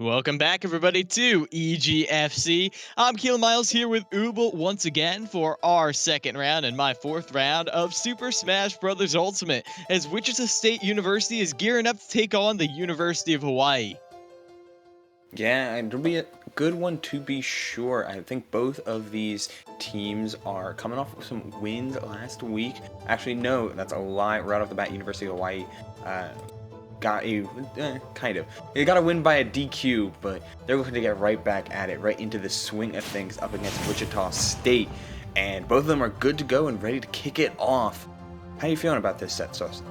Welcome back, everybody, to EGFC. I'm Keelan Miles here with Ubel once again for our second round and my fourth round of Super Smash Bros. Ultimate, as Wichita State University is gearing up to take on the University of Hawaii. Yeah, it'll be a good one to be sure. I think both of these teams are coming off some wins last week. Actually, no, that's a lie. Right off the bat, University of Hawaii got a They got a win by a DQ, but they're looking to get right back at it, right into the swing of things up against Wichita State. And both of them are good to go and ready to kick it off. How are you feeling about this set, Sauce?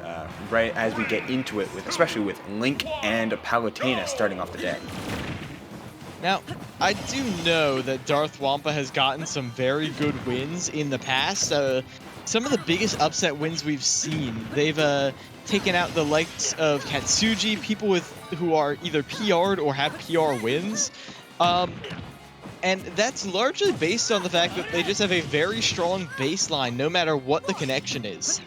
Right as we get into it, especially with Link and Palutena starting off the day. Now, I do know that Darth Wampa has gotten some very good wins in the past. Some of the biggest upset wins we've seen, they've taken out the likes of Katsuji, people who are either PR'd or have PR wins. And that's largely based on the fact that they just have a very strong baseline, no matter what the connection is.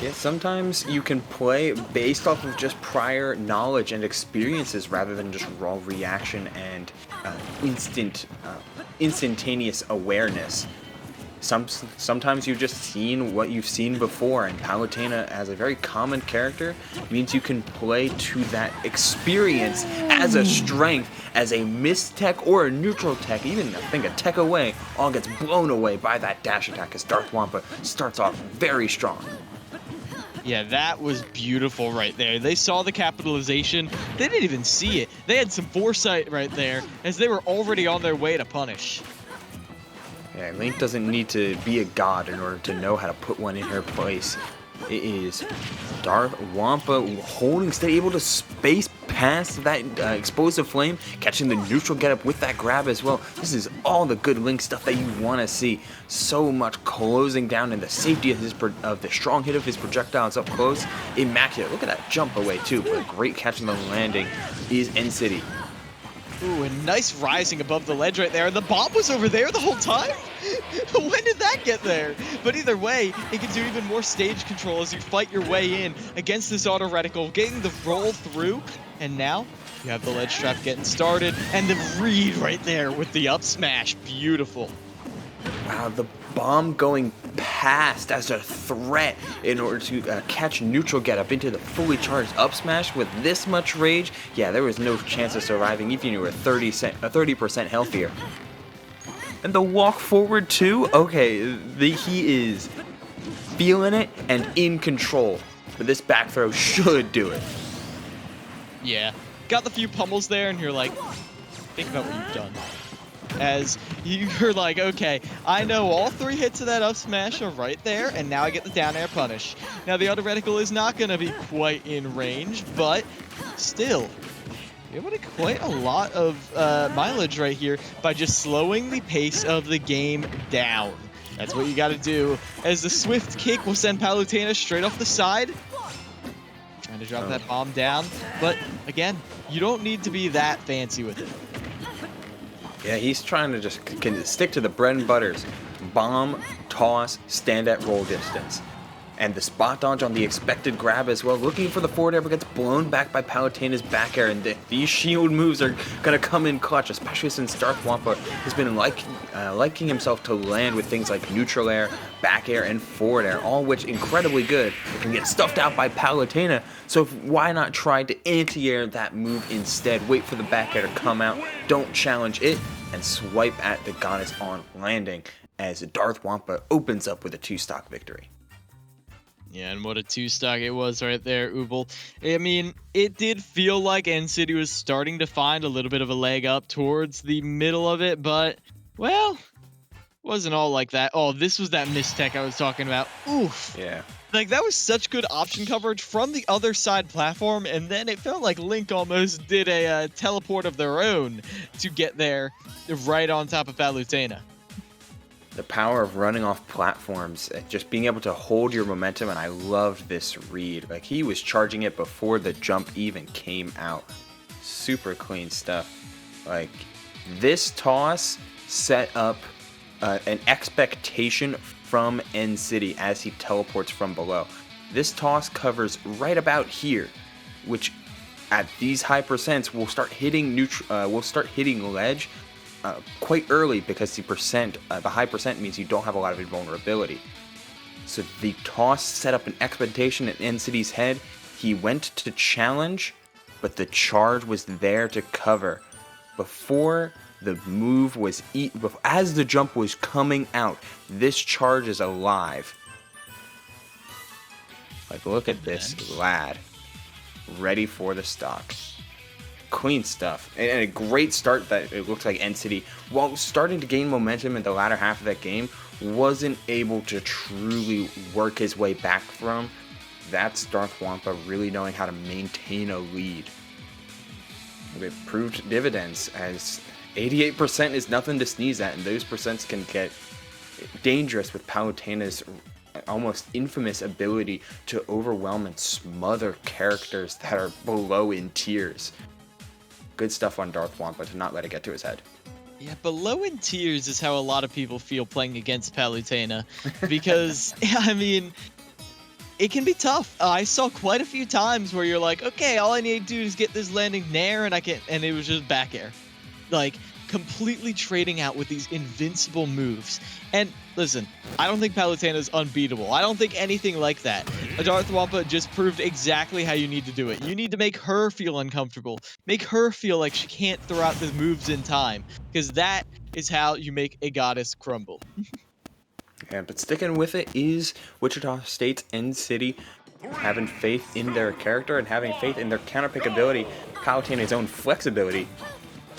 Yeah, sometimes you can play based off of just prior knowledge and experiences rather than just raw reaction and instantaneous awareness. Sometimes you've just seen what you've seen before, and Palutena, as a very common character, means you can play to that experience as a strength, as a mistech or a neutral tech, even I think a tech away, all gets blown away by that dash attack as Darth Wampa starts off very strong. Yeah, that was beautiful right there. They saw the capitalization. They didn't even see it. They had some foresight right there, as they were already on their way to punish. Yeah, Link doesn't need to be a god in order to know how to put one in her place. It is Darth Wampa holding steady, able to space past that explosive flame, catching the neutral getup with that grab as well. This is all the good Link stuff that you want to see. So much closing down and the safety of the strong hit of his projectiles up close. Immaculate. Look at that jump away too. But a great catch on the landing is N-City. Ooh, and nice rising above the ledge right there. The bomb was over there the whole time? When did that get there? But either way, it gives you even more stage control as you fight your way in against this auto reticle, getting the roll through. And now, you have the ledge trap getting started, and the read right there with the up smash. Beautiful. Wow, the bomb going past as a threat in order to catch neutral getup into the fully charged up smash with this much rage. Yeah, there was no chance of surviving even if you were 30% healthier. And the walk forward too? Okay, he is feeling it and in control. But this back throw should do it. Yeah, got the few pummels there and you're like, think about what you've done. As you're like, okay, I know all three hits of that up smash are right there, and now I get the down air punish. Now the auto reticle is not going to be quite in range, but still, you're able to get quite a lot of mileage right here by just slowing the pace of the game down. That's what you got to do, as the swift kick will send Palutena straight off the side. Trying to drop that bomb down, but again, you don't need to be that fancy with it. Yeah, he's trying to just stick to the bread and butters. Bomb, toss, stand at roll distance. And the spot dodge on the expected grab as well. Looking for the forward air, but gets blown back by Palutena's back air. And these shield moves are going to come in clutch, especially since Darth Wampa has been liking himself to land with things like neutral air, back air, and forward air, all which incredibly good. It can get stuffed out by Palutena, so why not try to anti-air that move instead? Wait for the back air to come out, don't challenge it, and swipe at the goddess on landing as Darth Wampa opens up with a 2-stock victory. Yeah, and what a 2-stock it was right there, Ubel. I mean, it did feel like N-City was starting to find a little bit of a leg up towards the middle of it, but, well, wasn't all like that. Oh, this was that mistech I was talking about. Oof. Yeah. Like, that was such good option coverage from the other side platform, and then it felt like Link almost did a teleport of their own to get there right on top of Palutena. The power of running off platforms, just being able to hold your momentum, and I loved this read. Like, he was charging it before the jump even came out. Super clean stuff. Like, this toss set up an expectation from N-City as he teleports from below. This toss covers right about here, which at these high percents will start hitting ledge quite early, because the high percent means you don't have a lot of invulnerability. So the toss set up an expectation in NCT's head. He went to challenge, but the charge was there to cover. Before the move was as the jump was coming out, this charge is alive. Like, look at this lad, ready for the stock. Clean stuff, and a great start that it looks like NCT, while starting to gain momentum in the latter half of that game, wasn't able to truly work his way back from. That's Darth Wampa really knowing how to maintain a lead. It proved dividends, as 88% is nothing to sneeze at, and those percents can get dangerous with Palutena's almost infamous ability to overwhelm and smother characters that are below in tiers. Good stuff on Darth Wampa to not let it get to his head. Yeah, below in tiers is how a lot of people feel playing against Palutena, because, I mean, it can be tough. I saw quite a few times where you're like, okay, all I need to do is get this landing nair, and it was just back air. Like, completely trading out with these invincible moves. And listen, I don't think Palutena is unbeatable. I don't think anything like that. Darth Wampa just proved exactly how you need to do it. You need to make her feel uncomfortable. Make her feel like she can't throw out the moves in time, because that is how you make a goddess crumble. Yeah, but sticking with it is Wichita State's NCT having faith in their character and having faith in their counterpick ability, Palutena's own flexibility.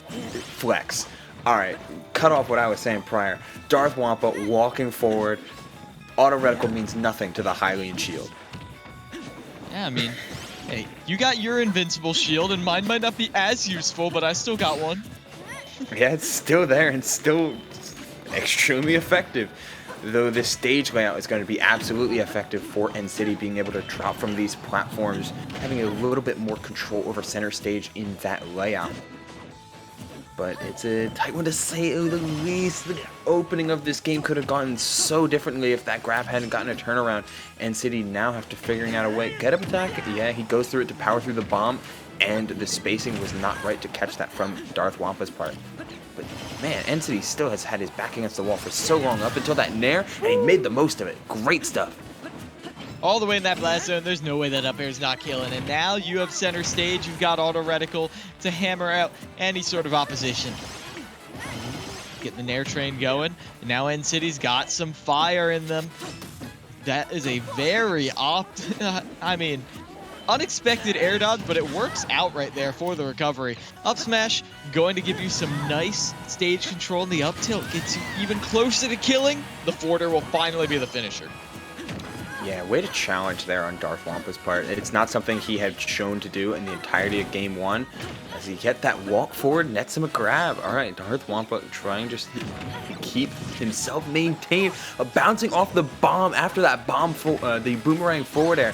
Flex. Alright, cut off what I was saying prior. Darth Wampa walking forward. Auto reticle means nothing to the Hylian shield. Yeah, I mean, hey, you got your invincible shield, and mine might not be as useful, but I still got one. Yeah, it's still there and still extremely effective. Though this stage layout is going to be absolutely effective for NCT being able to drop from these platforms, having a little bit more control over center stage in that layout. But it's a tight one to say at the least. The opening of this game could have gone so differently if that grab hadn't gotten a turnaround. NCT now have to figuring out a way. Get up attack, yeah, he goes through it to power through the bomb, and the spacing was not right to catch that from Darth Wampa's part. But man, NCT still has had his back against the wall for so long up until that nair, and he made the most of it. Great stuff. All the way in that blast zone, there's no way that up air is not killing. And now you have center stage, you've got auto reticle to hammer out any sort of opposition. Get the nair train going. And now NCT's got some fire in them. That is a very unexpected air dodge, but it works out right there for the recovery. Up smash going to give you some nice stage control, and the up tilt gets you even closer to killing. The forwarder will finally be the finisher. Yeah, way to challenge there on Darth Wampa's part. It's not something he had shown to do in the entirety of Game 1. As he get that walk forward, nets him a grab. Alright, Darth Wampa trying just to keep himself maintained. Bouncing off the bomb after that bomb, the boomerang forward air.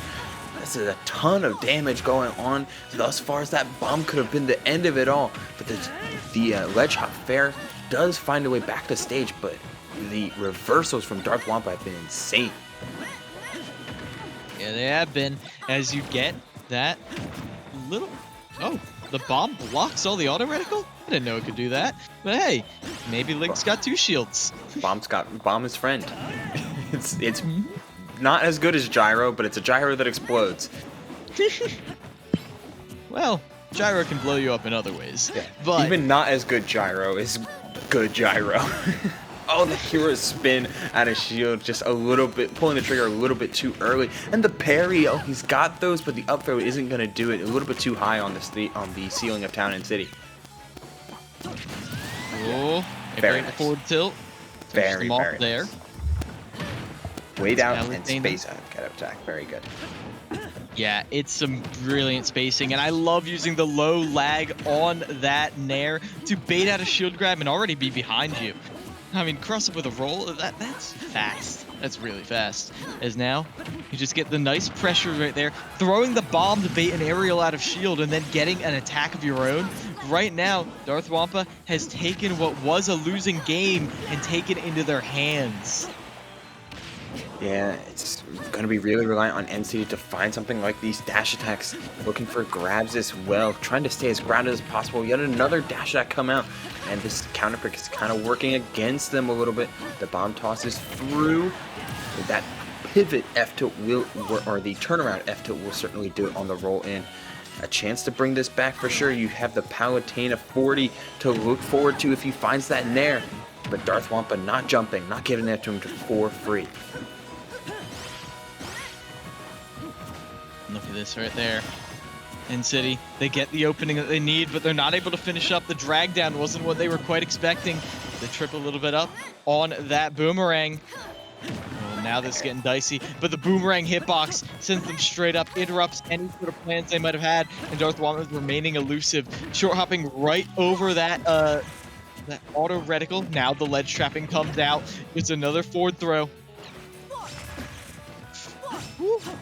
This is a ton of damage going on. Thus far as that bomb could have been the end of it all. But the ledge hop fair does find a way back to stage, but the reversals from Darth Wampa have been insane. Yeah, they have been, as you get that little... Oh, the bomb blocks all the auto reticle? I didn't know it could do that. But hey, maybe Link's got two shields. Bomb is friend. It's not as good as Gyro, but it's a Gyro that explodes. Well, Gyro can blow you up in other ways. Yeah, but even not as good Gyro is good Gyro. Oh, the hero spin out of shield, just a little bit, pulling the trigger a little bit too early. And the parry, oh, he's got those, but the up throw isn't going to do it. A little bit too high on the ceiling of Town and City. Oh, very nice. Forward tilt. Very there. Nice. Way down and space out. Get up attack. Very good. Yeah, it's some brilliant spacing, and I love using the low lag on that nair to bait out a shield grab and already be behind you. I mean, cross up with a roll, that's fast. That's really fast. As now, you just get the nice pressure right there, throwing the bomb to bait an aerial out of shield and then getting an attack of your own. Right now, Darth Wampa has taken what was a losing game and taken it into their hands. Yeah, it's going to be really reliant on NC to find something like these dash attacks, looking for grabs as well, trying to stay as grounded as possible. Yet another dash attack come out, and this counter pick is kind of working against them a little bit. The bomb tosses through. That pivot F tilt will, or the turnaround F tilt will certainly do it on the roll in. A chance to bring this back for sure. You have the Palutena 40 to look forward to if he finds that Nair. But Darth Wampa not jumping, not giving it to him for free. Look at this right there. N-City, they get the opening that they need, but they're not able to finish up. The drag down wasn't what they were quite expecting. They trip a little bit up on that boomerang. Oh, now this is getting dicey, but the boomerang hitbox sends them straight up, interrupts any sort of plans they might have had, and Darth Wampa is remaining elusive, short hopping right over that auto reticle. Now the ledge trapping comes out. It's another forward throw.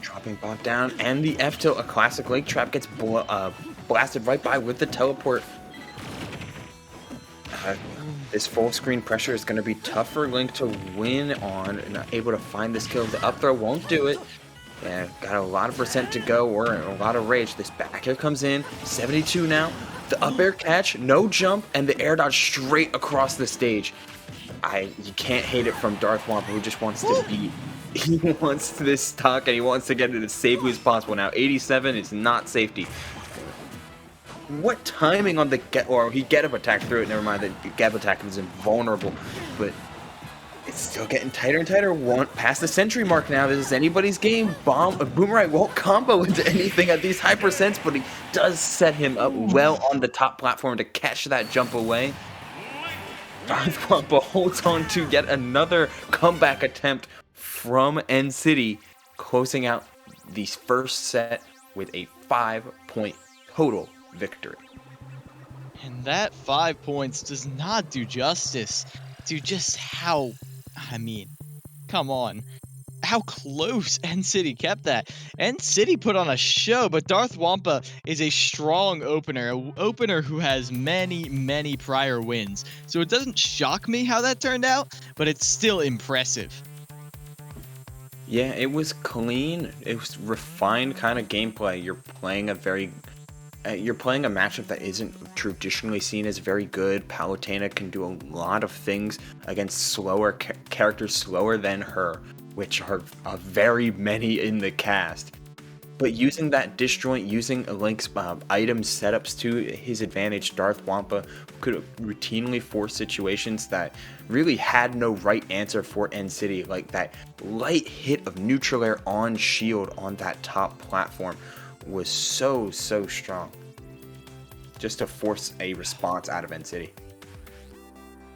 Dropping bot down, and the F tilt, a classic Link trap, gets blasted right by with the teleport. This full screen pressure is going to be tough for Link to win on. Not able to find this kill. The up throw won't do it. Yeah, got a lot of percent to go. We're in a lot of rage. This back air comes in. 72 now. The up air catch, no jump, and the air dodge straight across the stage. You can't hate it from Darth Wampa, who just wants to beat. He wants this stock, and he wants to get it as safely as possible. Now, 87 is not safety. What timing on the he get up attack through it. Never mind, the get up attack is invulnerable, but it's still getting tighter and tighter. Past the century mark now. This is anybody's game. Boomerang won't combo into anything at these high percents, but he does set him up well on the top platform to catch that jump away. Darth Wampa holds on to yet another comeback attempt from N-City, closing out the first set with a 5-point total victory. And that 5 points does not do justice to just how, come on, how close N-City kept that. N-City put on a show, but Darth Wampa is a strong opener, an opener who has many, many prior wins. So it doesn't shock me how that turned out, but it's still impressive. Yeah, it was clean. It was refined kind of gameplay. You're playing a matchup that isn't traditionally seen as very good. Palutena can do a lot of things against slower characters, slower than her, which are very many in the cast. But using that disjoint, using Link's item setups to his advantage, Darth Wampa could routinely force situations that really had no right answer for N-City, like that light hit of neutral air on shield on that top platform was so strong, just to force a response out of N-City.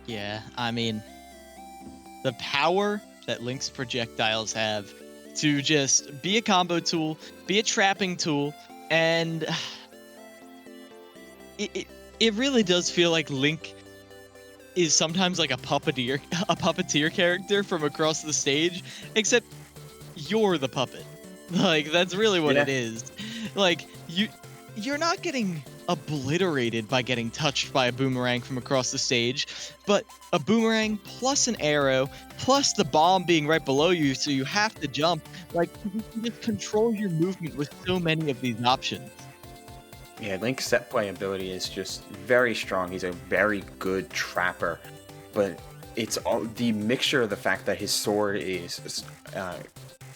Yeah, the power that Link's projectiles have to just be a combo tool, be a trapping tool, and it really does feel like Link is sometimes like a puppeteer character from across the stage, except you're the puppet. Like, that's really what it is. Like, you're not getting obliterated by getting touched by a boomerang from across the stage, but a boomerang plus an arrow plus the bomb being right below you, so you have to jump. Like, you can just control your movement with so many of these options. Yeah, Link's set play ability is just very strong. He's a very good trapper, but it's all the mixture of the fact that his sword is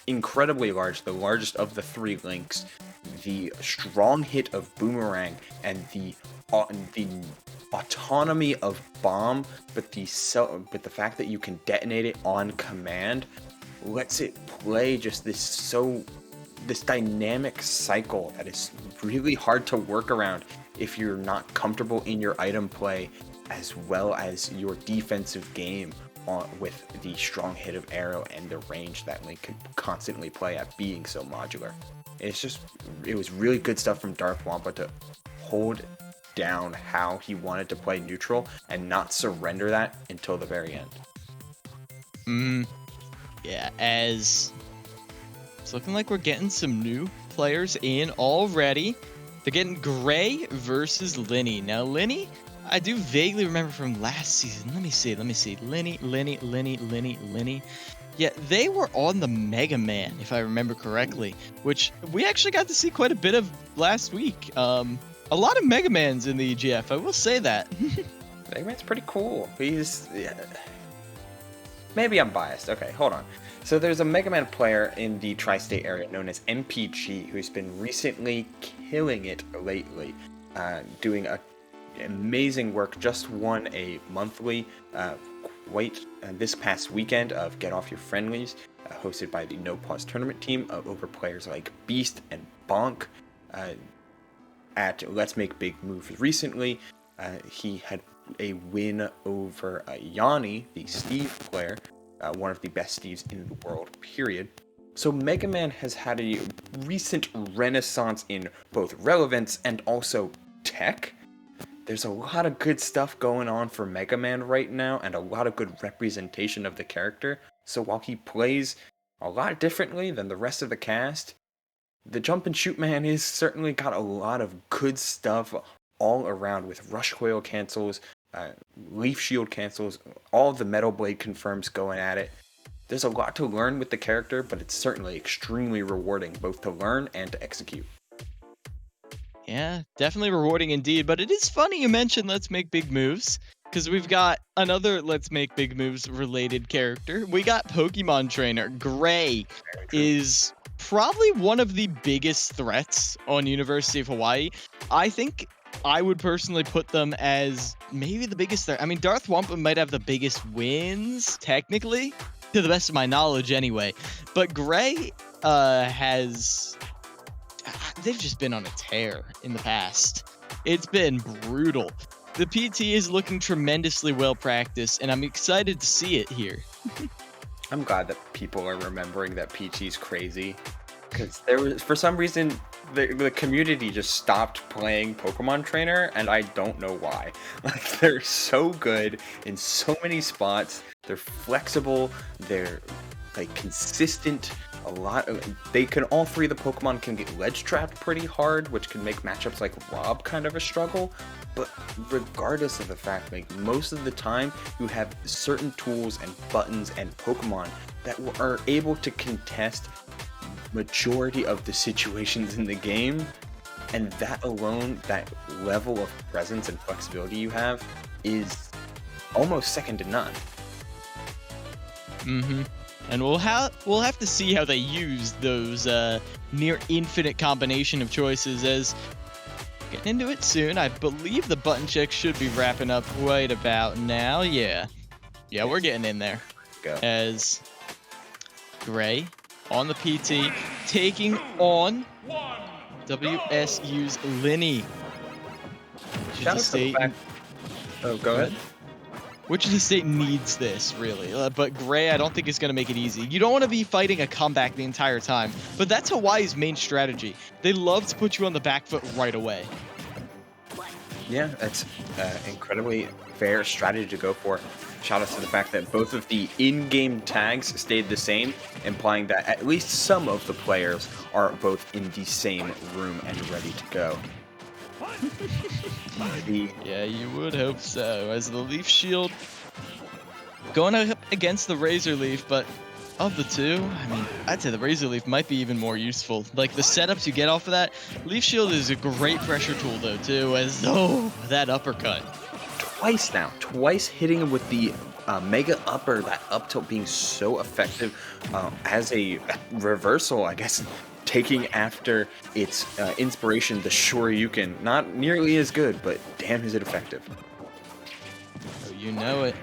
incredibly large, the largest of the three Links, the strong hit of Boomerang, and the autonomy of Bomb, but the fact that you can detonate it on command lets it play just this dynamic cycle that is really hard to work around if you're not comfortable in your item play as well as your defensive game with the strong hit of arrow and the range that Link can constantly play at being so modular. It was really good stuff from Darth Wampa to hold down how he wanted to play neutral and not surrender that until the very end. Yeah, as it's looking like we're getting some new players in already. They're getting Gray versus Linny. Now, Linny, I do vaguely remember from last season. Let me see. Linny. Yeah, they were on the Mega Man, if I remember correctly, which we actually got to see quite a bit of last week. A lot of Mega Mans in the EGF, I will say that. Mega Man's pretty cool. Yeah. Maybe I'm biased. Okay, hold on. So there's a Mega Man player in the tri-state area known as MPG who's been recently killing it lately, doing amazing work. Just won a monthly this past weekend of Get Off Your Friendlies, hosted by the No Pause tournament team over players like Beast and Bonk. At Let's Make Big Moves recently, he had a win over Yanni, the Steve player, one of the best Steves in the world, period. So Mega Man has had a recent renaissance in both relevance and also tech. There's a lot of good stuff going on for Mega Man right now, and a lot of good representation of the character. So while he plays a lot differently than the rest of the cast, the Jump and Shoot Man is certainly got a lot of good stuff all around, with Rush Coil cancels, Leaf Shield cancels, all of the Metal Blade confirms going at it. There's a lot to learn with the character, but it's certainly extremely rewarding both to learn and to execute. Yeah, definitely rewarding indeed, but it is funny you mentioned Let's Make Big Moves, because we've got another Let's Make Big Moves related character. We got Pokemon trainer. Gray is probably one of the biggest threats on University of Hawaii. I think I would personally put them as maybe the biggest threat. I mean, Darth Wampum might have the biggest wins, technically, to the best of my knowledge anyway, but Gray they've just been on a tear in the past. It's been brutal. The PT is looking tremendously well practiced, and I'm excited to see it here. I'm glad that people are remembering that PT's crazy, because for some reason, the community just stopped playing Pokemon Trainer, and I don't know why. Like, they're so good in so many spots. They're flexible. They're like consistent. All three of the Pokemon can get ledge trapped pretty hard, which can make matchups like Rob kind of a struggle. But regardless of the fact, like, most of the time you have certain tools and buttons and Pokemon that are able to contest majority of the situations in the game, and that alone, that level of presence and flexibility you have, is almost second to none. And we'll have to see how they use those near infinite combination of choices, as getting into it soon. I believe the button check should be wrapping up right about now. Yeah, we're getting in there. Go. As Gray on the PT taking on WSU's Linny. Shout out to the fact. Oh, go ahead. Wichita State needs this, really, but Gray, I don't think is going to make it easy. You don't want to be fighting a comeback the entire time, but that's Hawaii's main strategy. They love to put you on the back foot right away. Yeah, that's incredibly fair strategy to go for. Shout out to the fact that both of the in-game tags stayed the same, implying that at least some of the players are both in the same room and ready to go. Yeah, you would hope so. As the Leaf Shield going up against the Razor Leaf, but of the two, I mean, I'd say the Razor Leaf might be even more useful. Like, the setups you get off of that, Leaf Shield is a great pressure tool though too, as that uppercut. Twice hitting him with the mega upper, that up tilt being so effective as a reversal, I guess. Taking after its inspiration, the Shoryuken. Not nearly as good, but damn is it effective. Oh, you know it.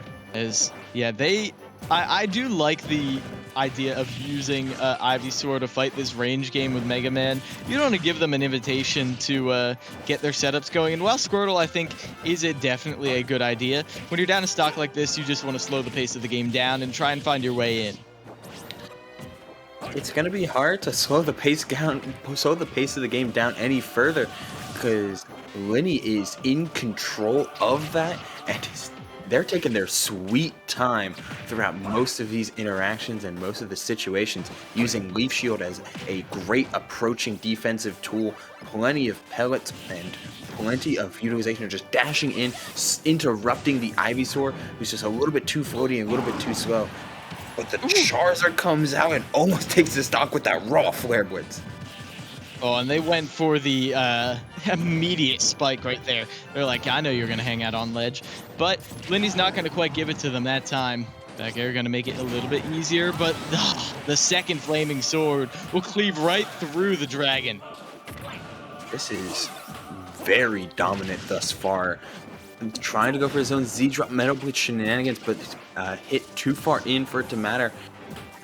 I do like the idea of using Ivysaur to fight this range game with Mega Man. You don't want to give them an invitation to get their setups going, and while Squirtle, I think, is definitely a good idea, when you're down a stock like this, you just want to slow the pace of the game down and try and find your way in. It's gonna be hard to slow the pace of the game down any further, because Linny is in control of that, and they're taking their sweet time throughout most of these interactions and most of the situations, using Leaf Shield as a great approaching defensive tool. Plenty of pellets and plenty of utilization of just dashing in, interrupting the Ivysaur, who's just a little bit too floaty and a little bit too slow. But the Charizard comes out and almost takes the stock with that raw Flare Blitz. Oh, and they went for the immediate spike right there. They're like, I know you're going to hang out on ledge. But Linny's not going to quite give it to them that time. Back air going to make it a little bit easier, but the second Flaming Sword will cleave right through the dragon. This is very dominant thus far. I'm trying to go for his own Z-drop Metal Blitz shenanigans, but hit too far in for it to matter.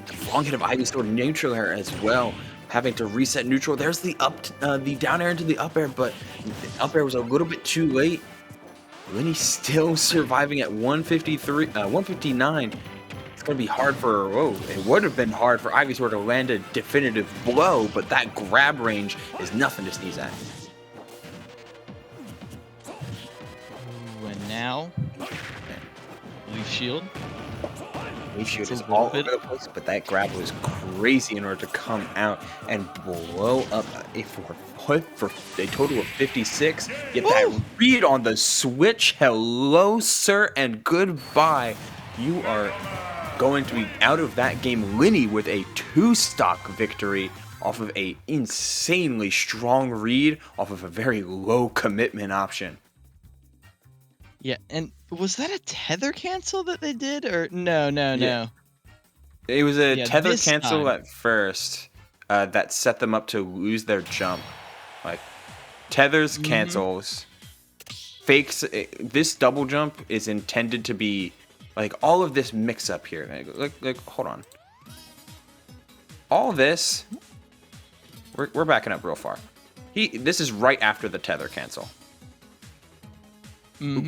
The long hit of Ivysaur neutral air as well, having to reset neutral. There's the down air into the up air, but the up air was a little bit too late. Linny's still surviving at 159. It's gonna be hard for it would have been hard for Ivysaur to land a definitive blow, but that grab range is nothing to sneeze at. And now, Leaf Shield. Leaf Shield is all over the place, but that grab was crazy in order to come out and blow up for a total of 56. Get that read on the switch. Hello, sir, and goodbye. You are going to be out of that game, Linny, with a 2-stock victory off of a insanely strong read off of a very low commitment option. Yeah, and was that a tether cancel that they did, or no? It was a tether cancel time. at first that set them up to lose their jump. Like, tethers, cancels, fakes. This double jump is intended to be like all of this mix up here. Like hold on. All this, we're backing up real far. This is right after the tether cancel.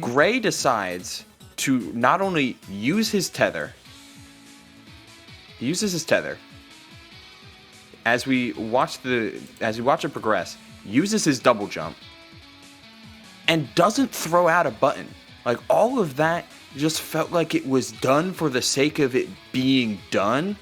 Gray decides to not only use his tether, he uses his tether. As we watch it progress, uses his double jump, and doesn't throw out a button. Like, all of that just felt like it was done for the sake of it being done.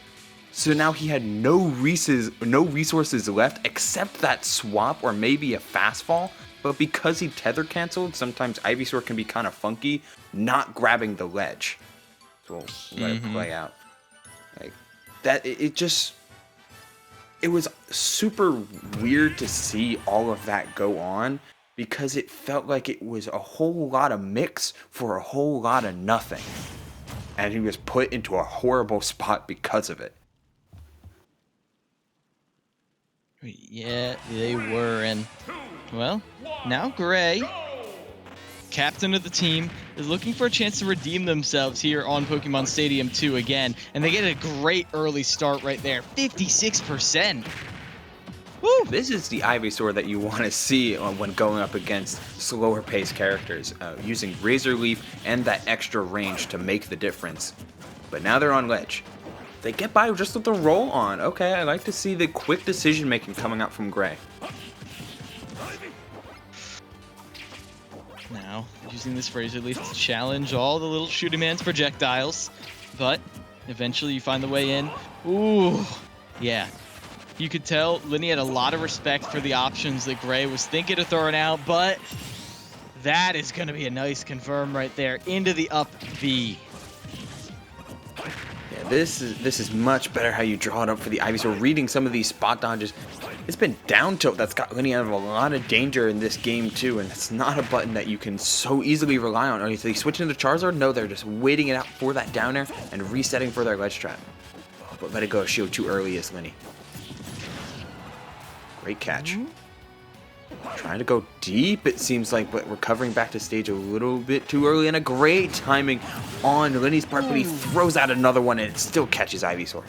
So now he had no resources left except that swap or maybe a fast fall. But because he tether canceled, sometimes Ivysaur can be kind of funky, not grabbing the ledge. So we'll let it play out. Like that, it was super weird to see all of that go on, because it felt like it was a whole lot of mix for a whole lot of nothing. And he was put into a horrible spot because of it. Yeah, they were, and well, now Gray, captain of the team, is looking for a chance to redeem themselves here on Pokemon Stadium 2 again, and they get a great early start right there, 56%. Woo! This is the Ivysaur that you want to see when going up against slower paced characters, using Razor Leaf and that extra range to make the difference. But now they're on ledge. They get by just with the roll on. Okay, I like to see the quick decision making coming out from Gray. Now, using this Razor Leaf to challenge all the little Shooty Man's projectiles, but eventually you find the way in. Ooh, yeah. You could tell Linny had a lot of respect for the options that Gray was thinking of throwing out, but that is going to be a nice confirm right there into the up B. Yeah, this is much better how you draw it up for the Ivysaur. Reading some of these spot dodges, it's been down tilt that's got Linny out of a lot of danger in this game too, and it's not a button that you can so easily rely on. Are they switching to Charizard? No, they're just waiting it out for that down air and resetting for their ledge trap. But let it go, shield too early is Linny. Great catch. Trying to go deep, it seems like, but recovering back to stage a little bit too early, and a great timing on Linny's part, but he throws out another one and it still catches Ivysaur.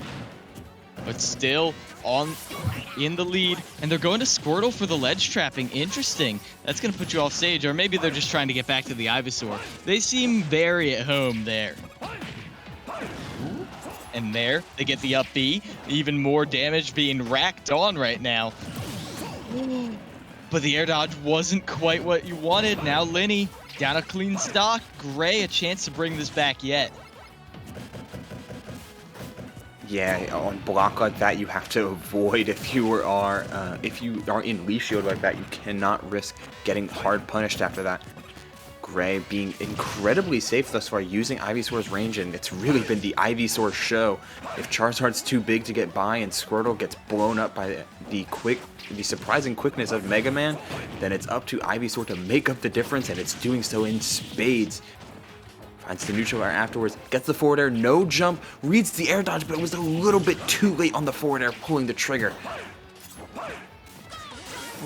But still in the lead, and they're going to Squirtle for the ledge trapping. Interesting. That's going to put you off stage, or maybe they're just trying to get back to the Ivysaur. They seem very at home there. And there, they get the up B. Even more damage being racked on right now. But the air dodge wasn't quite what you wanted. Now Linny down a clean stock. Gray a chance to bring this back yet. Yeah, on block like that, you have to avoid if you are in Leaf Shield like that. You cannot risk getting hard punished after that. Gray being incredibly safe thus far, using Ivysaur's range, and it's really been the Ivysaur show. If Charizard's too big to get by and Squirtle gets blown up by the surprising quickness of Mega Man, then it's up to Ivysaur to make up the difference, and it's doing so in spades. Finds the neutral air afterwards, gets the forward air, no jump, reads the air dodge, but it was a little bit too late on the forward air, pulling the trigger.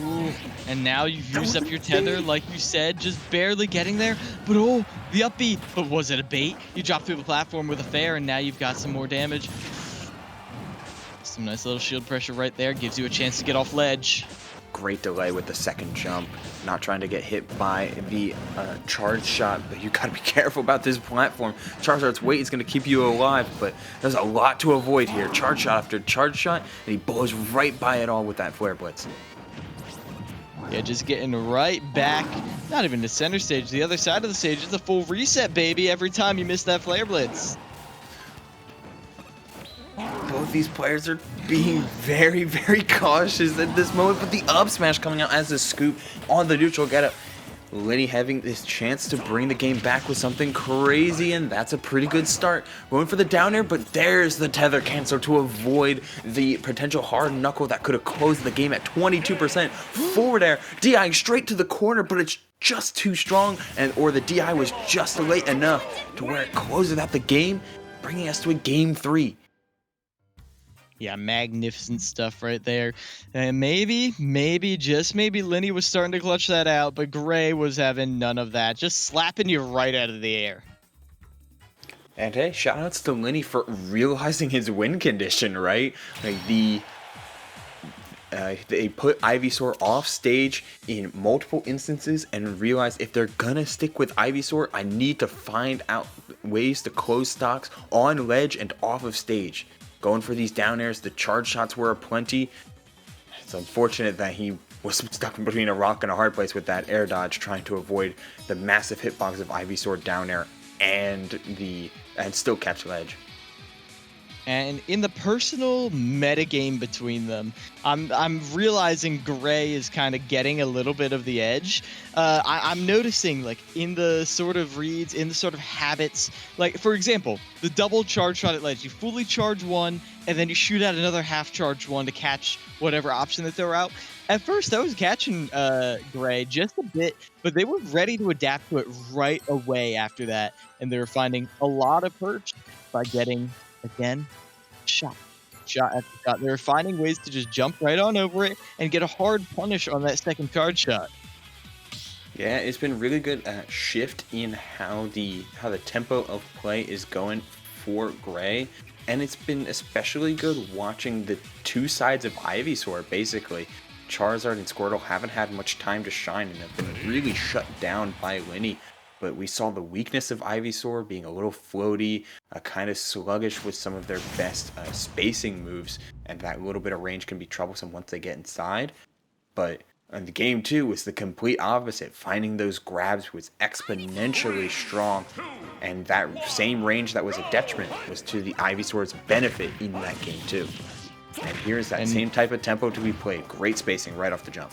Ooh, and now you've used up your tether, like you said, just barely getting there. But oh, the up B. But was it a bait? You dropped through the platform with a fair, and now you've got some more damage. Some nice little shield pressure right there. Gives you a chance to get off ledge. Great delay with the second jump. Not trying to get hit by the charge shot, but you gotta be careful about this platform. Charizard's weight is gonna keep you alive, but there's a lot to avoid here. Charge shot after charge shot, and he blows right by it all with that Flare Blitz. Yeah, just getting right back. Not even the center stage. The other side of the stage is a full reset, baby, every time you miss that Flare Blitz. Both these players are being very, very cautious at this moment, but the up smash coming out as a scoop on the neutral getup. Lenny having this chance to bring the game back with something crazy, and that's a pretty good start. Going for the down air, but there's the tether cancel to avoid the potential hard knuckle that could have closed the game at 22%. Forward air, DI straight to the corner, but it's just too strong, or the DI was just late enough to where it closes out the game, bringing us to a game 3. Yeah, magnificent stuff right there. And maybe, just maybe Lenny was starting to clutch that out, but Gray was having none of that. Just slapping you right out of the air. And hey, shoutouts to Lenny for realizing his win condition, right? Like they put Ivysaur off stage in multiple instances and realized if they're gonna stick with Ivysaur, I need to find out ways to close stocks on ledge and off of stage. Going for these down airs, the charge shots were aplenty. It's unfortunate that he was stuck between a rock and a hard place with that air dodge, trying to avoid the massive hitbox of Ivysaur down air and still catch ledge. And in the personal metagame between them, I'm realizing Gray is kind of getting a little bit of the edge. I'm noticing, like, in the sort of reads, in the sort of habits, like, for example, the double charge shot at ledge. You fully charge one, and then you shoot out another half charge one to catch whatever option that they're out. At first, I was catching Gray just a bit, but they were ready to adapt to it right away after that, and they were finding a lot of perch by getting, again, shot after shot. They were finding ways to just jump right on over it and get a hard punish on that second charge shot. Yeah, it's been really good shift in how the tempo of play is going for Gray, and it's been especially good watching the two sides of Ivysaur. Basically, Charizard and Squirtle haven't had much time to shine and have been really shut down by Lenny. But we saw the weakness of Ivysaur being a little floaty, kind of sluggish with some of their best spacing moves, and that little bit of range can be troublesome once they get inside. But in the game 2 was the complete opposite. Finding those grabs was exponentially strong, and that same range that was a detriment was to the Ivysaur's benefit in that game 2. And here's that same type of tempo to be played. Great spacing right off the jump.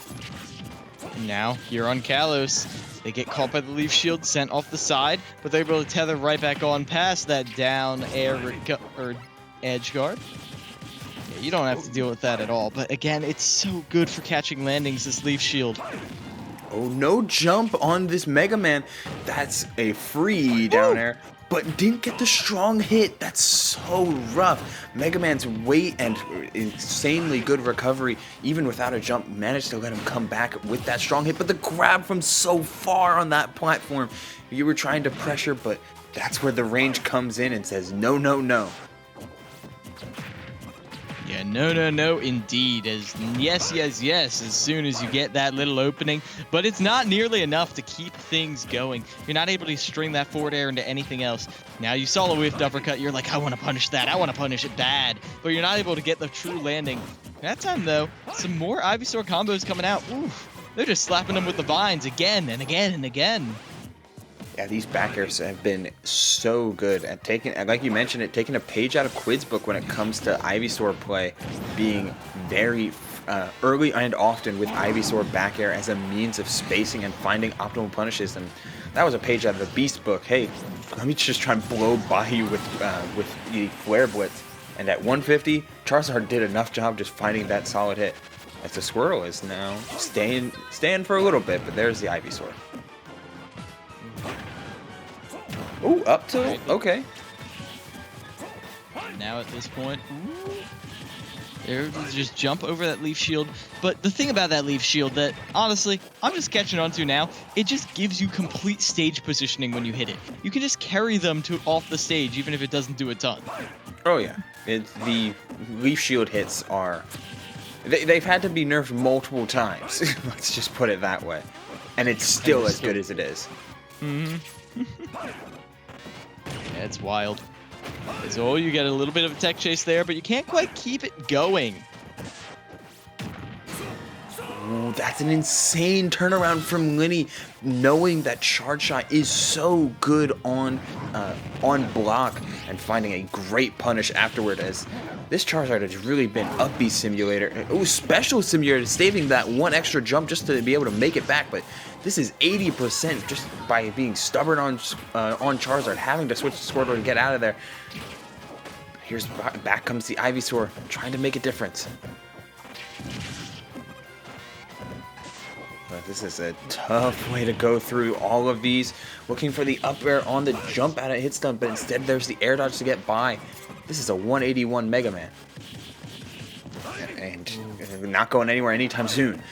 Now you're on Kalos. They get caught by the leaf shield, sent off the side, but they're able to tether right back on past that down air or edge guard. Yeah, you don't have to deal with that at all. But again, it's so good for catching landings, this leaf shield. Oh, no jump on this Mega Man. That's a free down air, but didn't get the strong hit. That's so rough. Mega Man's weight and insanely good recovery, even without a jump, managed to let him come back with that strong hit. But the grab from so far on that platform, you were trying to pressure, but that's where the range comes in and says, no, no, no. Yeah, no, indeed. Yes, as soon as you get that little opening. But it's not nearly enough to keep things going. You're not able to string that forward air into anything else. Now, you saw a whiffed uppercut. You're like, I want to punish that. I want to punish it bad. But you're not able to get the true landing. That time, though, some more Ivysaur combos coming out. Oof, they're just slapping them with the vines again and again and again. Yeah, these back airs have been so good at taking, like you mentioned, taking a page out of Quid's book when it comes to Ivysaur play, being very early and often with Ivysaur back air as a means of spacing and finding optimal punishes. And That was a page out of the Beast book. Hey, let me just try and blow by you with the Flare Blitz. And at 150, Charizard did enough job just finding that solid hit. As the Squirtle is now staying for a little bit, but there's the Ivysaur. Ooh, up to okay. Now at this point, they're able to just jump over that Leaf Shield. But the thing about that Leaf Shield that, honestly, I'm just catching on to now, it just gives you complete stage positioning when you hit it. You can just carry them off the stage, even if it doesn't do a ton. Oh yeah, the Leaf Shield hits are... They've had to be nerfed multiple times. Let's just put it that way. And it's still as good as it is. Mm-hmm. Yeah, it's wild. So you get a little bit of a tech chase there, but you can't quite keep it going. Ooh, that's an insane turnaround from Linny, knowing that Charge Shot is so good on block and finding a great punish afterward, as this Charizard has really been up B simulator. It was special simulator, saving that one extra jump just to be able to make it back, but this is 80% just by being stubborn on Charizard, having to switch to Squirtle to get out of there. Back comes the Ivysaur, trying to make a difference. But this is a tough way to go through all of these. Looking for the up air on the jump out of hit stun, but instead there's the air dodge to get by. This is a 181 Mega Man. And not going anywhere anytime soon.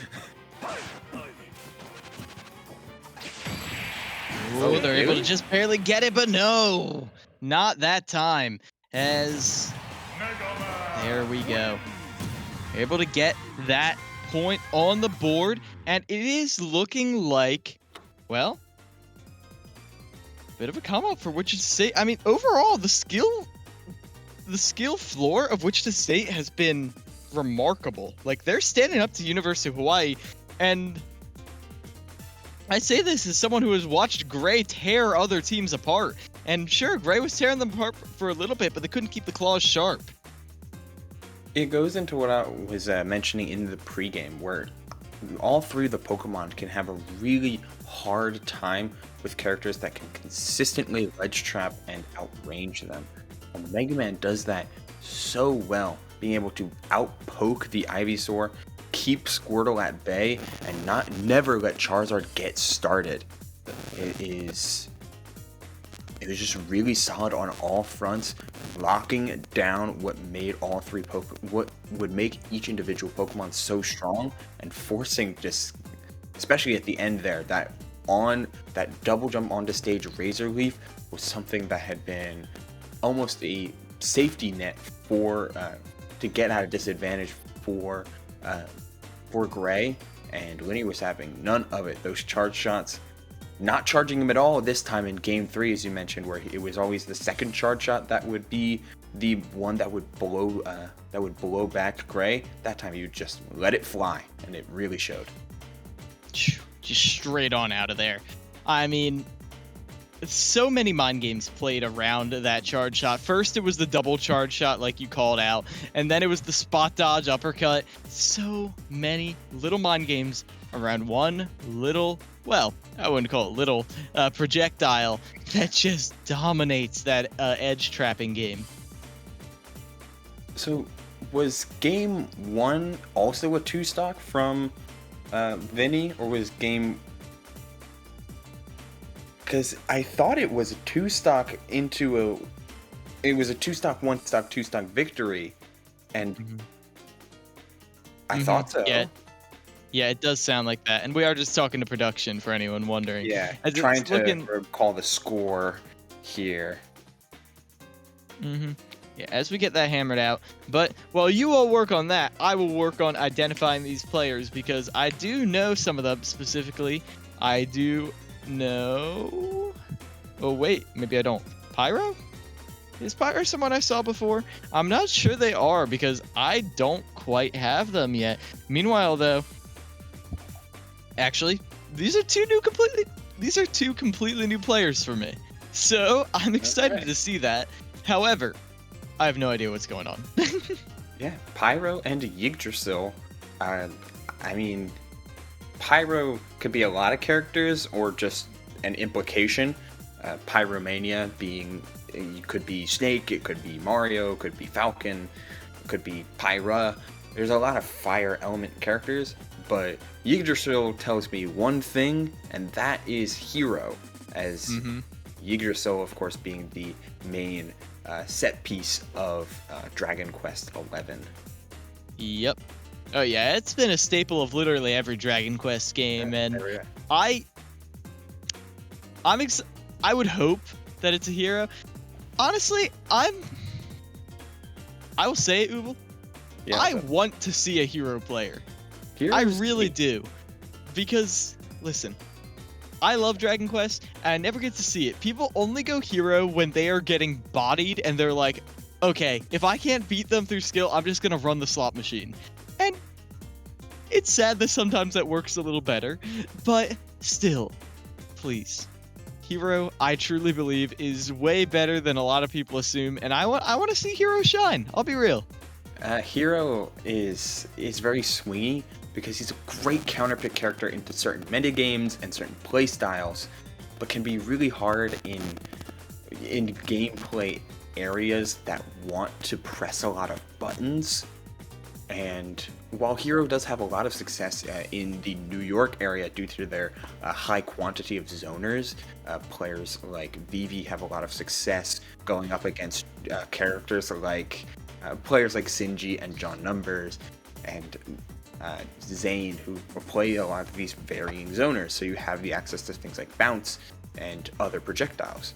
Oh, they're able to just barely get it, but no, not that time. As there we go, able to get that point on the board, and it is looking like, well, a bit of a come up for Wichita State. I mean, overall, the skill floor of Wichita State has been remarkable. Like, they're standing up to University of Hawaii, and I say this as someone who has watched Gray tear other teams apart. And sure, Gray was tearing them apart for a little bit, but they couldn't keep the claws sharp. It goes into what I was mentioning in the pregame, where all three of the Pokemon can have a really hard time with characters that can consistently ledge trap and outrange them. And Mega Man does that so well, being able to outpoke the Ivysaur, keep Squirtle at bay, and never let Charizard get started. It was just really solid on all fronts, locking down what made all three what would make each individual Pokemon so strong, and forcing just, especially at the end there, that double jump onto stage Razor Leaf was something that had been almost a safety net for to get out of disadvantage for Gray, and Linny was having none of it. Those charge shots, not charging him at all this time in game 3, as you mentioned, where it was always the second charge shot that would be the one that would blow back Gray. That time you just let it fly, and it really showed. Just straight on out of there. I mean, so many mind games played around that charge shot. First, it was the double charge shot, like you called out, and then it was the spot dodge uppercut. So many little mind games around one little, well, I wouldn't call it little, projectile that just dominates that edge trapping game. So, was game 1 also a 2-stock from Vinny, or was game... Because I thought it was a 2-stock into a... It was a 2-stock, 1-stock, 2-stock victory, and I thought so. Yeah, it does sound like that. And we are just talking to production for anyone wondering. Yeah, trying to recall the score here. Yeah, as we get that hammered out. But while you all work on that, I will work on identifying these players, because I do know some of them specifically. I do know... Oh, wait, maybe I don't. Pyro? Is Pyro someone I saw before? I'm not sure they are, because I don't quite have them yet. Meanwhile, though... Actually, these are two completely new players for me. So, I'm excited to see that. However, I have no idea what's going on. Yeah, Pyro and Yggdrasil. I mean, Pyro could be a lot of characters, or just an implication. Pyromania being, it could be Snake, it could be Mario, it could be Falcon, it could be Pyra. There's a lot of fire element characters, but Yggdrasil tells me one thing, and that is hero, as Yggdrasil, of course, being the main set piece of Dragon Quest XI. Yep. Oh yeah, it's been a staple of literally every Dragon Quest game, and I would hope that it's a hero. Honestly, I will say it, Ubel. Yeah, I want to see a hero player. I really do. Because, listen, I love Dragon Quest, and I never get to see it. People only go hero when they are getting bodied, and they're like, okay, if I can't beat them through skill, I'm just going to run the slot machine. And it's sad that sometimes that works a little better, but still, please. Hero, I truly believe, is way better than a lot of people assume, and I want to see Hero shine. I'll be real. Hero is very swingy because he's a great counterpick character into certain metagames and certain playstyles, but can be really hard in gameplay areas that want to press a lot of buttons. And while Hero does have a lot of success in the New York area due to their high quantity of zoners, players like Vivi have a lot of success going up against characters like players like Sinji and John Numbers and Zane, who play a lot of these varying zoners. So you have the access to things like bounce and other projectiles.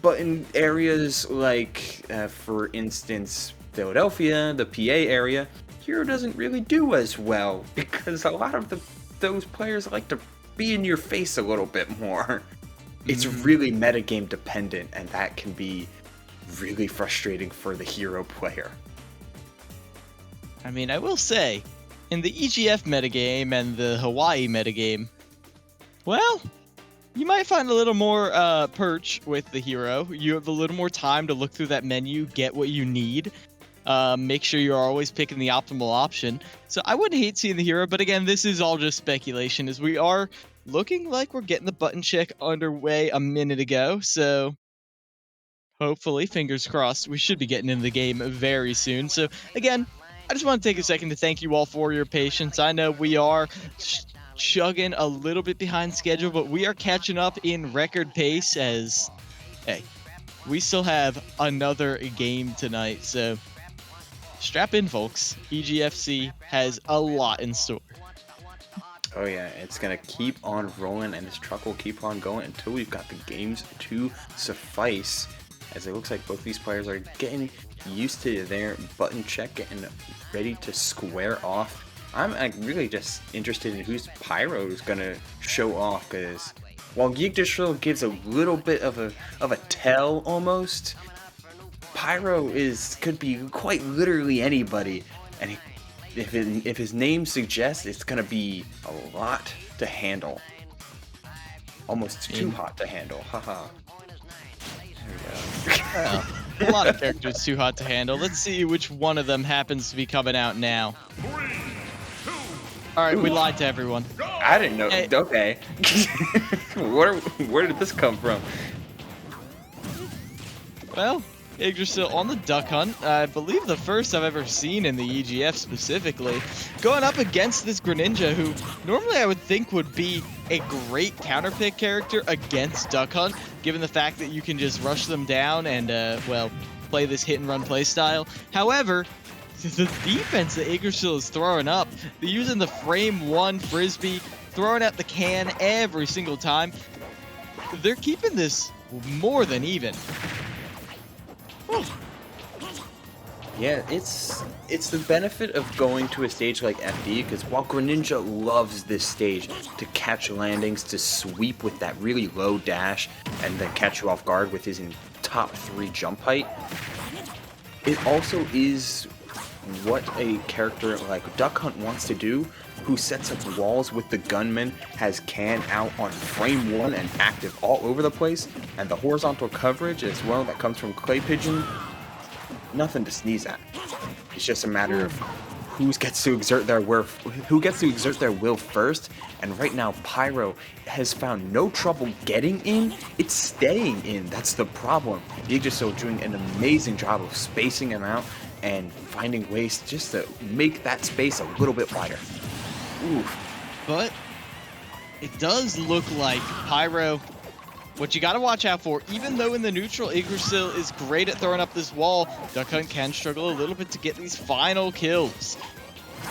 But in areas like, for instance, Philadelphia, the PA area, Hero doesn't really do as well because a lot of those players like to be in your face a little bit more. It's really metagame dependent, and that can be really frustrating for the Hero player. I mean, I will say, in the EGF metagame and the Hawaii metagame, well, you might find a little more perch with the Hero. You have a little more time to look through that menu, get what you need. Make sure you're always picking the optimal option. So I wouldn't hate seeing the Hero, but again, this is all just speculation, as we are looking like we're getting the button check underway a minute ago. So hopefully, fingers crossed, we should be getting into the game very soon. So again, I just want to take a second to thank you all for your patience. I know we are chugging a little bit behind schedule, but we are catching up in record pace as, hey, we still have another game tonight. So strap in, folks. EGFC has a lot in store. Oh yeah, it's gonna keep on rolling, and this truck will keep on going until we've got the games to suffice, as it looks like both these players are getting used to their button check, getting ready to square off. I'm really just interested in who's Pyro is gonna show off, because while Yggdrasil gives a little bit of a tell almost, Pyro could be quite literally anybody, and if his name suggests, it's gonna be a lot to handle. Almost too hot to handle. Haha. Well, a lot of characters too hot to handle. Let's see which one of them happens to be coming out now. All right, we lied to everyone. I didn't know. Hey. Okay. Where did this come from? Well, Yggdrasil on the duck hunt. I believe the first I've ever seen in the EGF specifically. Going up against this Greninja, who normally I would think would be a great counterpick character against duck hunt, given the fact that you can just rush them down and, well, play this hit and run play style. However, the defense that Yggdrasil is throwing up, they're using the frame one frisbee, throwing at the can every single time. They're keeping this more than even. Yeah, it's the benefit of going to a stage like FD, because while Greninja loves this stage to catch landings, to sweep with that really low dash, and then catch you off guard with his top 3 jump height, it also is what a character like Duck Hunt wants to do, who sets up walls with the gunman, has can out on frame 1 and active all over the place, and the horizontal coverage as well that comes from Clay Pigeon, nothing to sneeze at. It's just a matter of gets to exert their will first. And right now, Pyro has found no trouble getting in. It's staying in. That's the problem. Yggdrasil doing an amazing job of spacing him out and finding ways just to make that space a little bit wider. Oof. But it does look like Pyro, what you got to watch out for, even though in the neutral, Yggdrasil is great at throwing up this wall, Duck Hunt can struggle a little bit to get these final kills.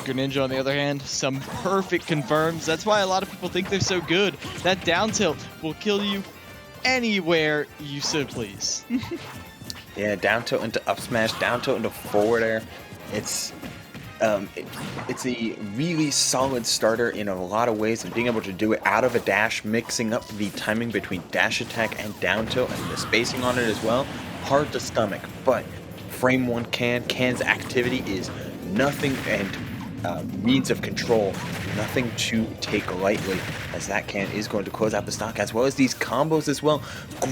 Greninja, on the other hand, some perfect confirms. That's why a lot of people think they're so good. That down tilt will kill you anywhere you so please. Yeah, down tilt into up smash, down tilt into forward air. It's a really solid starter in a lot of ways, and being able to do it out of a dash, mixing up the timing between dash attack and down tilt and the spacing on it as well, hard to stomach. But frame 1 Can's activity is nothing, and means of control, nothing to take lightly, as that Can is going to close out the stock, as well as these combos as well.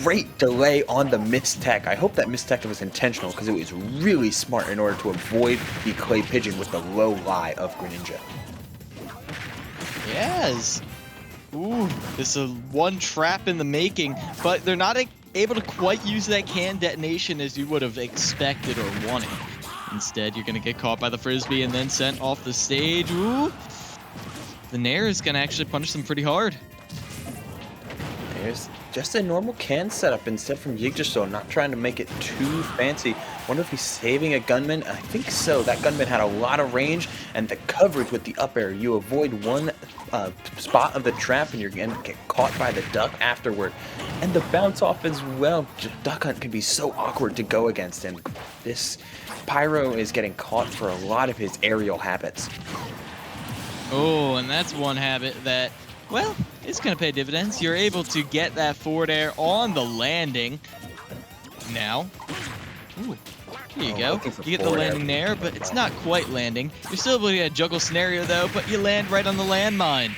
Great delay on the mistech. I hope that mistech was intentional, because it was really smart in order to avoid the Clay Pigeon with the low lie of Greninja. Yes. Ooh, this is one trap in the making, but they're not able to quite use that Can detonation as you would have expected or wanted. Instead, you're going to get caught by the Frisbee and then sent off the stage. Ooh. The Nair is going to actually punish them pretty hard. There's just a normal Can setup instead from Yggdrasil, not trying to make it too fancy. Wonder if he's saving a gunman? I think so. That gunman had a lot of range, and the coverage with the up air. You avoid one spot of the trap, and you're going to get caught by the duck afterward. And the bounce off as well. Duck Hunt can be so awkward to go against, and this Pyro is getting caught for a lot of his aerial habits. Oh, and that's one habit that, well, it's going to pay dividends. You're able to get that forward air on the landing. Now, ooh, here you go. You get the landing there, but it's not quite landing. You're still able to get a juggle scenario, though, but you land right on the landmine.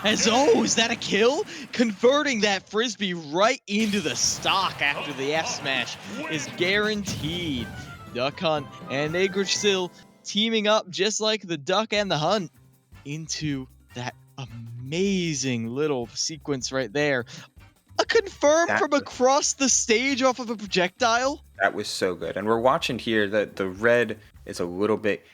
As, oh, is that a kill? Converting that Frisbee right into the stock after the F smash is guaranteed. Duck Hunt and Yggdrasil teaming up just like the Duck and the Hunt into that amazing little sequence right there. A confirm from across the stage off of a projectile. That was so good. And we're watching here that the red is a little bit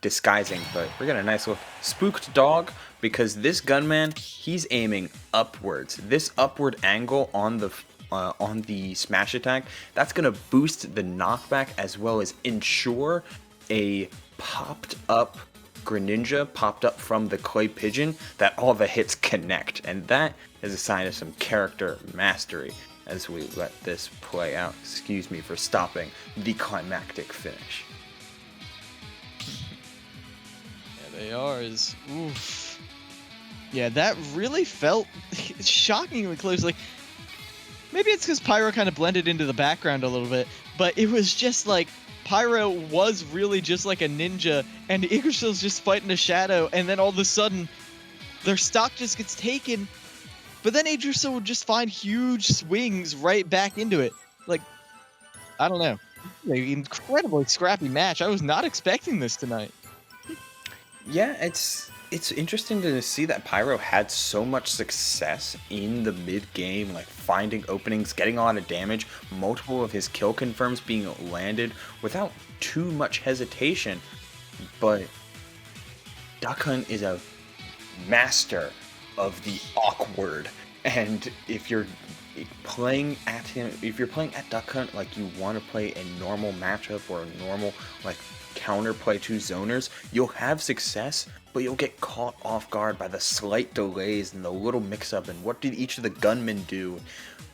disguising, but we're getting a nice little spooked dog, because this gunman, he's aiming upwards. This upward angle on the smash attack, that's going to boost the knockback as well as ensure a popped up Greninja popped up from the Clay Pigeon, that all the hits connect. And that is a sign of some character mastery as we let this play out. Excuse me for stopping the climactic finish. Yeah, they are. Oof. Yeah, that really felt shockingly close. Like, maybe it's because Pyro kind of blended into the background a little bit, but it was just like Pyro was really just like a ninja, and Yggdrasil's just fighting a shadow, and then all of a sudden, their stock just gets taken, but then Yggdrasil would just find huge swings right back into it. Like, I don't know. An incredibly scrappy match. I was not expecting this tonight. Yeah, it's interesting to see that Pyro had so much success in the mid-game, like finding openings, getting a lot of damage, multiple of his kill confirms being landed without too much hesitation. But Duck Hunt is a master of the awkward, and if you're playing at him, if you're playing at Duck Hunt like you want to play a normal matchup or a normal like counterplay to zoners, you'll have success, but you'll get caught off guard by the slight delays and the little mix-up and what did each of the gunmen do,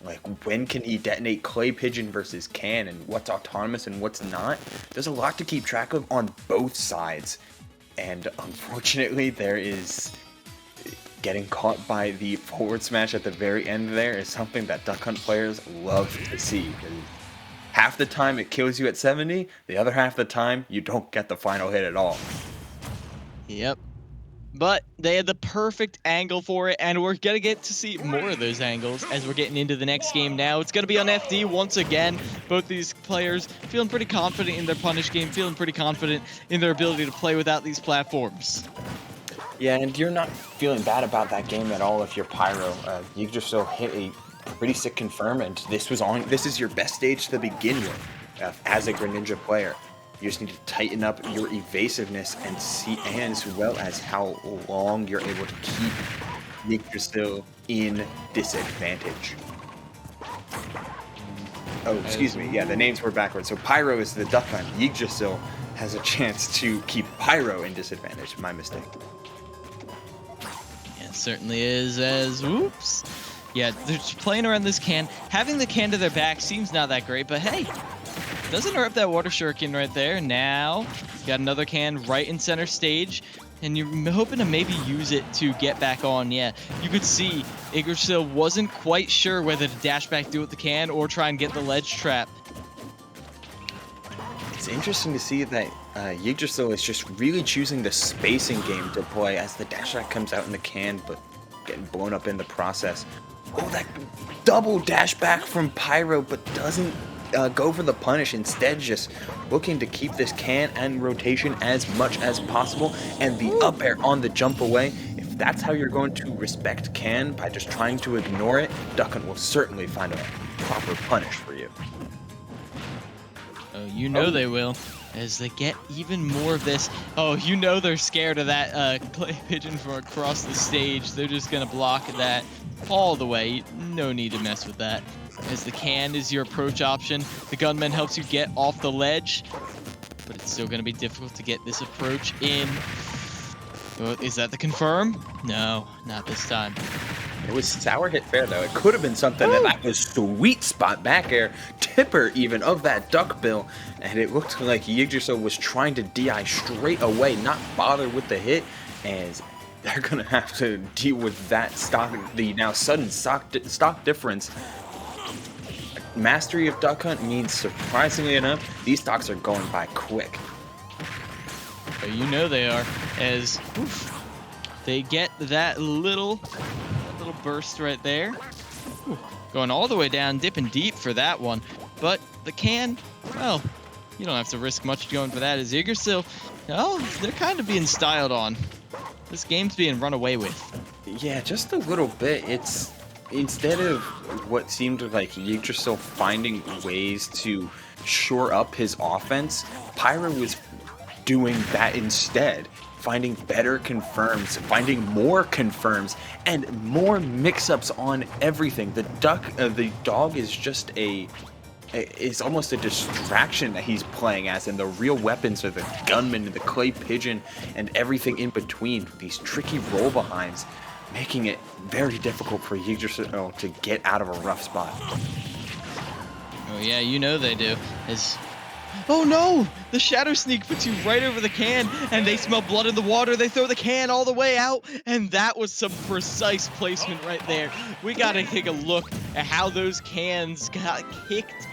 like when can he detonate Clay Pigeon versus Can, and what's autonomous and what's not. There's a lot to keep track of on both sides, and unfortunately there is getting caught by the forward smash at the very end there is something that Duck Hunt players love to see. Half the time it kills you at 70, the other half the time you don't get the final hit at all. Yep. But they had the perfect angle for it, and we're going to get to see more of those angles as we're getting into the next game now. It's going to be on FD once again. Both these players feeling pretty confident in their punish game, feeling pretty confident in their ability to play without these platforms. Yeah, and you're not feeling bad about that game at all if you're Pyro. You just still hit a pretty sick confirm, and this is your best stage to begin with as a Greninja player. You just need to tighten up your evasiveness and see, and as well as how long you're able to keep Yggdrasil in disadvantage. Oh, excuse me. Yeah, the names were backwards. So Pyro is the Duck Hunt. Yggdrasil has a chance to keep Pyro in disadvantage. My mistake. Yeah, it certainly is. As whoops. Yeah, they're just playing around this can. Having the can to their back seems not that great, but hey. Doesn't interrupt that water shuriken right there. Now, got another can right in center stage, and you're hoping to maybe use it to get back on. Yeah, you could see Yggdrasil wasn't quite sure whether to dash back through with the can or try and get the ledge trap. It's interesting to see that Yggdrasil is just really choosing the spacing game to play as the dash attack comes out in the can, but getting blown up in the process. Oh, that double dash back from Pyro, but doesn't go for the punish, instead just looking to keep this can and rotation as much as possible, and the up air on the jump away. If that's how you're going to respect can, by just trying to ignore it, Duck Hunt will certainly find a proper punish for you. Oh, you know they will, as they get even more of this. Oh, you know they're scared of that clay pigeon from across the stage. They're just gonna block that all the way. No need to mess with that. As the can is your approach option, the gunman helps you get off the ledge, but it's still going to be difficult to get this approach in. Oh, is that the confirm? No, not this time. It was sour hit fair though. It could have been something, and that was sweet spot back air, tipper even of that duck bill, and it looked like Yggdrasil was trying to DI straight away, not bother with the hit, as they're gonna have to deal with that the now sudden stock difference. Mastery of Duck Hunt means, surprisingly enough, these stocks are going by quick. But you know they are, as they get that little burst right there. Ooh, going all the way down, dipping deep for that one. But the can, well, you don't have to risk much going for that. As Yggdrasil, oh, they're kind of being styled on. This game's being run away with. Yeah, just a little bit. It's instead of what seemed like Yggdrasil finding ways to shore up his offense, Pyro was doing that instead. Finding better confirms, finding more confirms, and more mix-ups on everything. The dog is just is almost a distraction that he's playing as, and the real weapons are the gunman and the clay pigeon and everything in between. These tricky roll behinds, making it very difficult for Yggdrasil to get out of a rough spot. Oh yeah, you know they do. Oh no! The Shadow Sneak puts you right over the can, and they smell blood in the water. They throw the can all the way out, and that was some precise placement right there. We gotta take a look at how those cans got kicked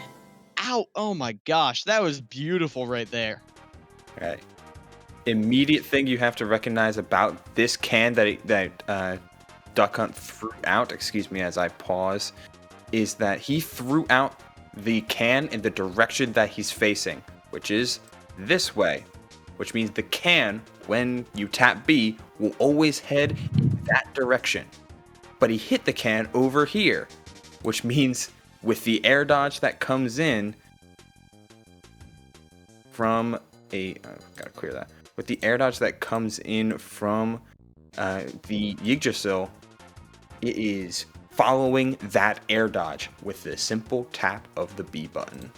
out. Oh my gosh, that was beautiful right there. All right. Immediate thing you have to recognize about this can that Duck Hunt threw out, excuse me as I pause, is that he threw out the can in the direction that he's facing, which is this way, which means the can, when you tap B, will always head in that direction. But he hit the can over here, which means with the air dodge that comes in from gotta clear that. With the air dodge that comes in from the Yggdrasil, it is following that air dodge with the simple tap of the B button.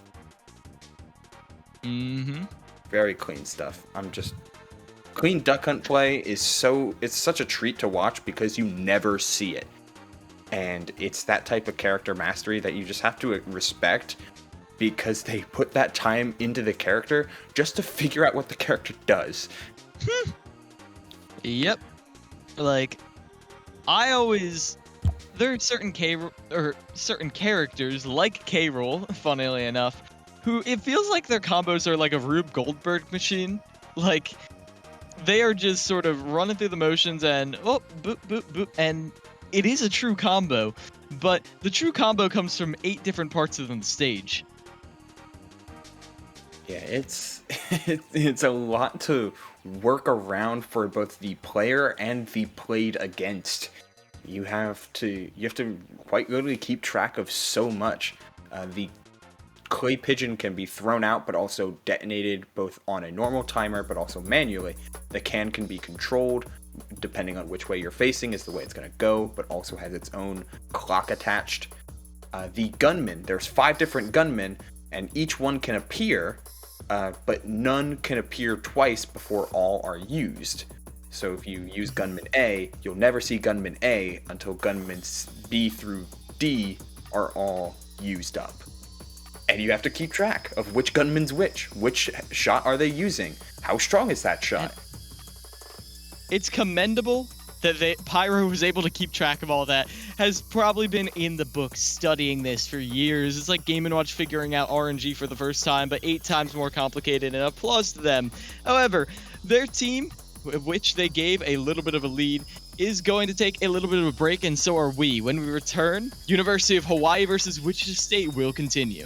Very clean stuff. Clean Duck Hunt play it's such a treat to watch because you never see it. And it's that type of character mastery that you just have to respect, because they put that time into the character just to figure out what the character does. Yep. Like, there are certain characters like K-Rool, funnily enough, who it feels like their combos are like a Rube Goldberg machine. Like, they are just sort of running through the motions and oh, boop, boop, boop, and it is a true combo, but the true combo comes from 8 different parts of the stage. Yeah, it's it's a lot to work around for both the player and the played against. You have to quite literally keep track of so much. The clay pigeon can be thrown out but also detonated both on a normal timer but also manually. The can be controlled depending on which way you're facing is the way it's going to go, but also has its own clock attached. The gunman, there's 5 different gunmen and each one can appear, but none can appear twice before all are used. So if you use gunman A, you'll never see gunman A until gunman B through D are all used up. And you have to keep track of which gunman's which shot are they using, how strong is that shot. It's commendable that Pyro was able to keep track of all that. Has probably been in the book studying this for years. It's like Game & Watch figuring out RNG for the first time, but 8 times more complicated, and applause to them. However, their team, which they gave a little bit of a lead, is going to take a little bit of a break, and so are we. When we return, University of Hawaii versus Wichita State will continue.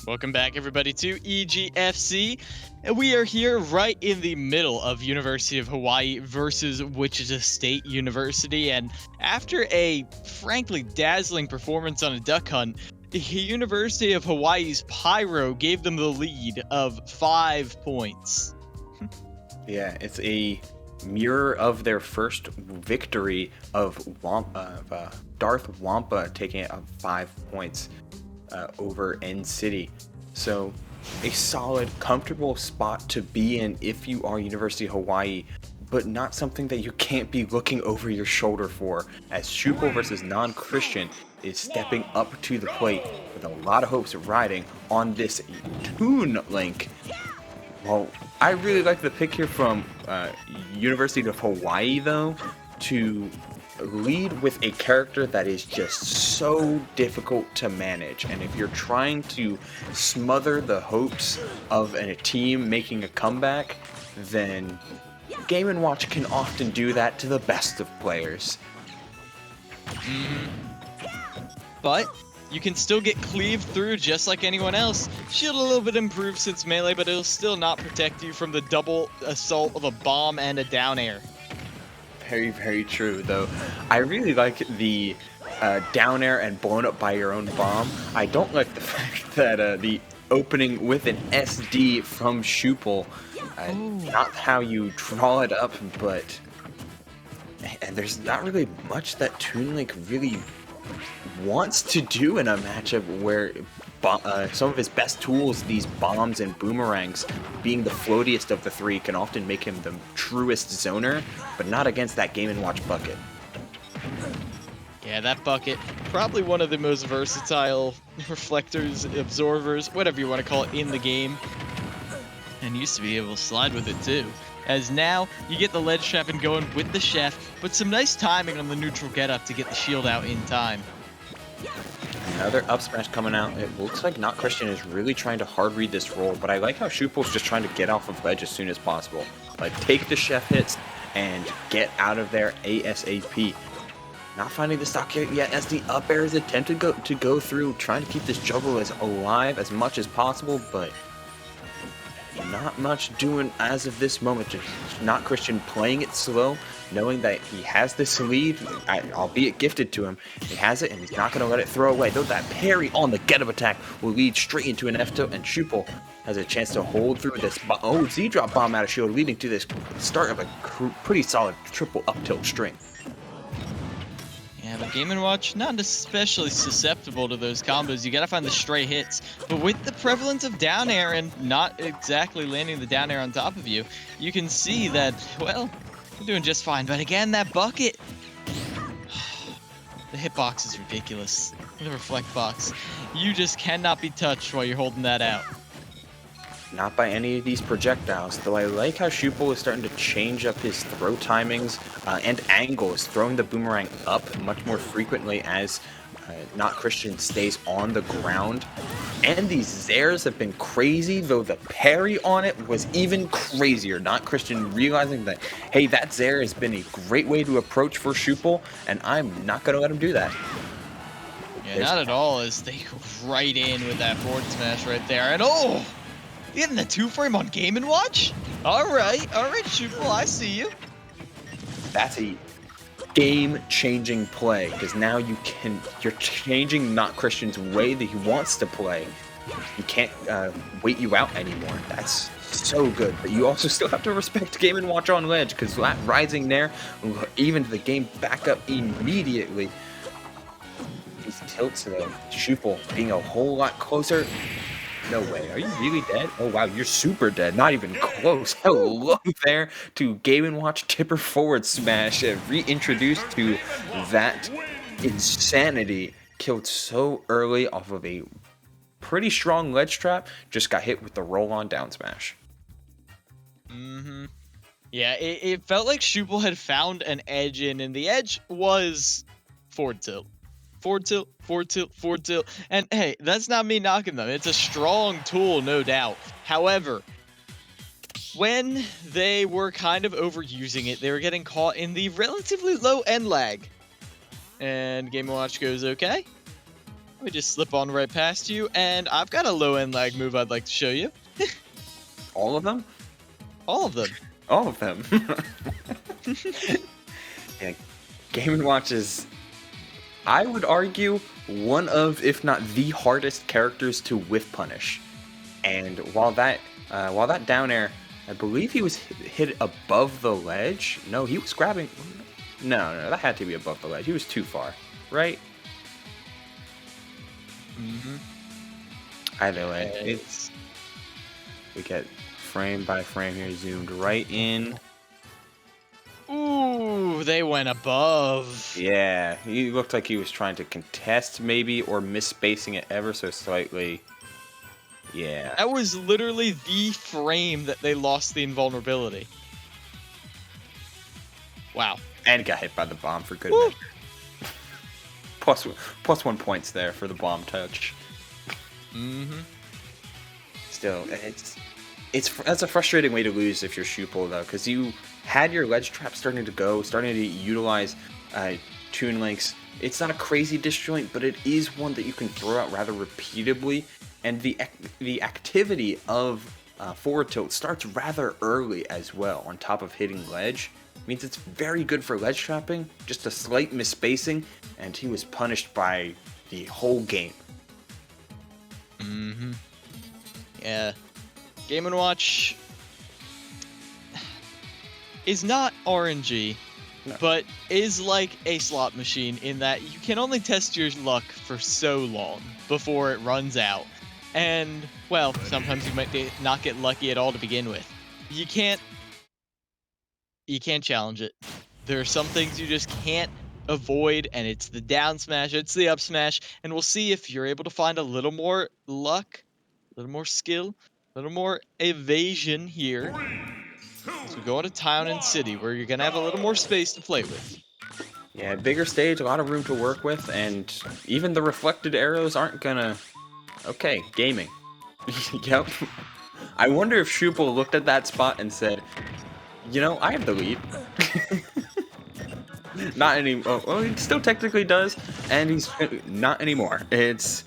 Welcome back, everybody, to EGFC. And we are here right in the middle of University of Hawaii versus Wichita State University. And after a, frankly, dazzling performance on a duck hunt, the University of Hawaii's Pyro gave them the lead of 5 points. Yeah, it's a mirror of their first victory of Darth Wampa taking it up 5 points over N City. So a solid, comfortable spot to be in if you are University of Hawaii, but not something that you can't be looking over your shoulder for, as Schuple versus Non-Christian is stepping up to the plate with a lot of hopes riding on this Toon Link. Well, I really like the pick here from University of Hawaii, though, to lead with a character that is just so difficult to manage. And if you're trying to smother the hopes of a team making a comeback, then Game & Watch can often do that to the best of players. But you can still get cleaved through just like anyone else. Shield a little bit improved since melee, but it'll still not protect you from the double assault of a bomb and a down air. Very, very true, though. I really like the down air and blown up by your own bomb. I don't like the fact that the opening with an SD from Schuple, not how you draw it up, but and there's not really much that Toon Link really wants to do in a matchup where some of his best tools, these bombs and boomerangs, being the floatiest of the three, can often make him the truest zoner, but not against that Game & Watch bucket. Yeah, that bucket, probably one of the most versatile reflectors, absorbers, whatever you want to call it, in the game. And used to be able to slide with it too. As now, you get the ledge trapping going with the chef, but some nice timing on the neutral getup to get the shield out in time. Another up smash coming out. It looks like Not Christian is really trying to hard read this roll, but I like how Schupel's just trying to get off of ledge as soon as possible. Like, take the chef hits and get out of there ASAP. Not finding the stock yet as the up air is attempted to go through, trying to keep this juggle as alive as much as possible, but not much doing as of this moment. Just Not Christian playing it slow, knowing that he has this lead, albeit gifted to him. He has it, and he's not going to let it throw away. Though that parry on the get-up attack will lead straight into an F-tilt, and Schuple has a chance to hold through this. Oh, Z-drop bomb out of shield, leading to this start of a pretty solid triple up-tilt string. Yeah, but Game & Watch, not especially susceptible to those combos. You gotta find the stray hits. But with the prevalence of down air and not exactly landing the down air on top of you, you can see that, well, you're doing just fine. But again, that bucket, the hitbox is ridiculous. The reflect box. You just cannot be touched while you're holding that out. Not by any of these projectiles, though I like how Schuple is starting to change up his throw timings and angles, throwing the boomerang up much more frequently as Not Christian stays on the ground. And these Zairs have been crazy, though the parry on it was even crazier. Not Christian realizing that, hey, that Zair has been a great way to approach for Schuple, and I'm not going to let him do that. Yeah, not at all, as they go right in with that forward smash right there. And oh! Getting the 2-frame on Game & Watch? Alright, Schuple, I see you. That's a game-changing play, because now you're changing Not Christian's way that he wants to play. He can't wait you out anymore. That's so good, but you also still have to respect Game & Watch on ledge, because that rising there will even the game back up immediately. These tilts, though, Schuple being a whole lot closer. No way. Are you really dead? Oh, wow. You're super dead. Not even close. Hello there to Game & Watch tipper forward smash. Reintroduced to that insanity. Killed so early off of a pretty strong ledge trap. Just got hit with the roll-on down smash. Yeah, it felt like Schuple had found an edge in, and the edge was forward tilt. Forward tilt, forward tilt, forward tilt. And hey, that's not me knocking them. It's a strong tool, no doubt. However, when they were kind of overusing it, they were getting caught in the relatively low end lag. And Game & Watch goes, okay, Let me just slip on right past you, and I've got a low-end lag move I'd like to show you. All of them? All of them. All of them. Yeah, Game & Watch is, I would argue, one of, if not the hardest characters to whiff punish. And while that down air, I believe he was hit above the ledge. No, he was grabbing. No, that had to be above the ledge. He was too far, right? Mm-hmm. Either way, we get frame by frame here, zoomed right in. Ooh, they went above. Yeah, he looked like he was trying to contest maybe, or misspacing it ever so slightly. Yeah. That was literally the frame that they lost the invulnerability. Wow. And got hit by the bomb for good measure. Plus 1 points there for the bomb touch. Mm-hmm. Still, that's a frustrating way to lose if you're Schuple, though, because you had your ledge trap starting to utilize Toon Links. It's not a crazy disjoint, but it is one that you can throw out rather repeatably, and the activity of forward tilt starts rather early as well, on top of hitting ledge. Means it's very good for ledge trapping, just a slight misspacing, and he was punished by the whole game. Mm-hmm. Yeah. Game & Watch is not RNG, No. but is like a slot machine in that you can only test your luck for so long before it runs out. And, well, sometimes you might not get lucky at all to begin with. You can't challenge it. There are some things you just can't avoid, and it's the down smash, it's the up smash, and we'll see if you're able to find a little more luck, a little more skill, a little more evasion here. So we go into town and city, where you're gonna have a little more space to play with. Yeah, bigger stage, a lot of room to work with, and even the reflected arrows aren't gonna... Okay, gaming. Yep. I wonder if Schuple looked at that spot and said, you know, I have the lead. Not anymore. Well, he still technically does, and he's not anymore. It's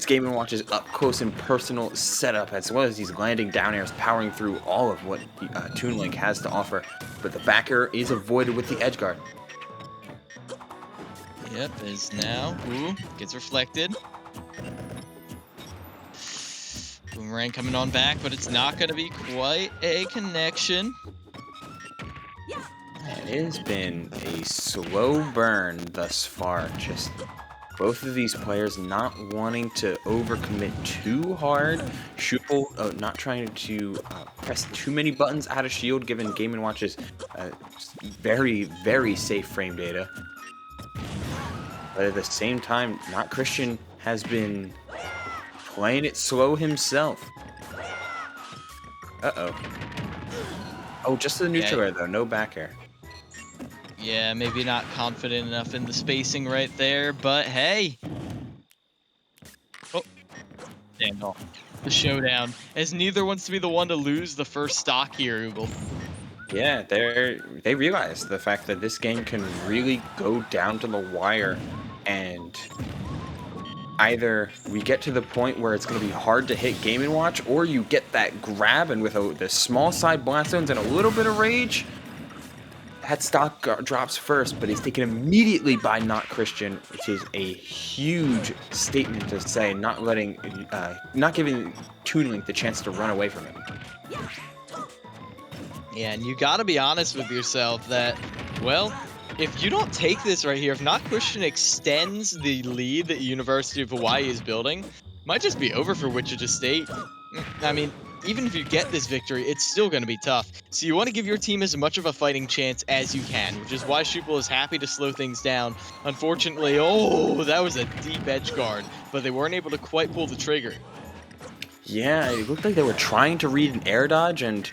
Game & Watch's up close and personal setup, as well as these landing down airs powering through all of what Toon Link has to offer. But the back air is avoided with the edge guard. Yep, is now. Ooh, gets reflected. Boomerang coming on back, but it's not going to be quite a connection. It has been a slow burn thus far. Just both of these players not wanting to overcommit too hard. Schuple not trying to press too many buttons out of shield, given Game & Watch's very, very safe frame data. But at the same time, Not Christian has been playing it slow himself. Uh-oh. Oh, just the neutral air, though. No back air. Yeah, maybe not confident enough in the spacing right there, but hey. Oh, damn off. The showdown, as neither wants to be the one to lose the first stock here, Oogle. Yeah, they realize the fact that this game can really go down to the wire, and either we get to the point where it's going to be hard to hit Game & Watch, or you get that grab, and with the small side blast zones and a little bit of rage, that stock drops first, but he's taken immediately by Not Christian, which is a huge statement to say, not giving Toon Link the chance to run away from him. Yeah, and you gotta be honest with yourself that, well, if you don't take this right here, if Not Christian extends the lead that University of Hawaii is building, it might just be over for Wichita State. I mean, even if you get this victory, it's still going to be tough. So you want to give your team as much of a fighting chance as you can, which is why Schuple is happy to slow things down. Unfortunately, oh, that was a deep edge guard, but they weren't able to quite pull the trigger. Yeah, it looked like they were trying to read an air dodge, and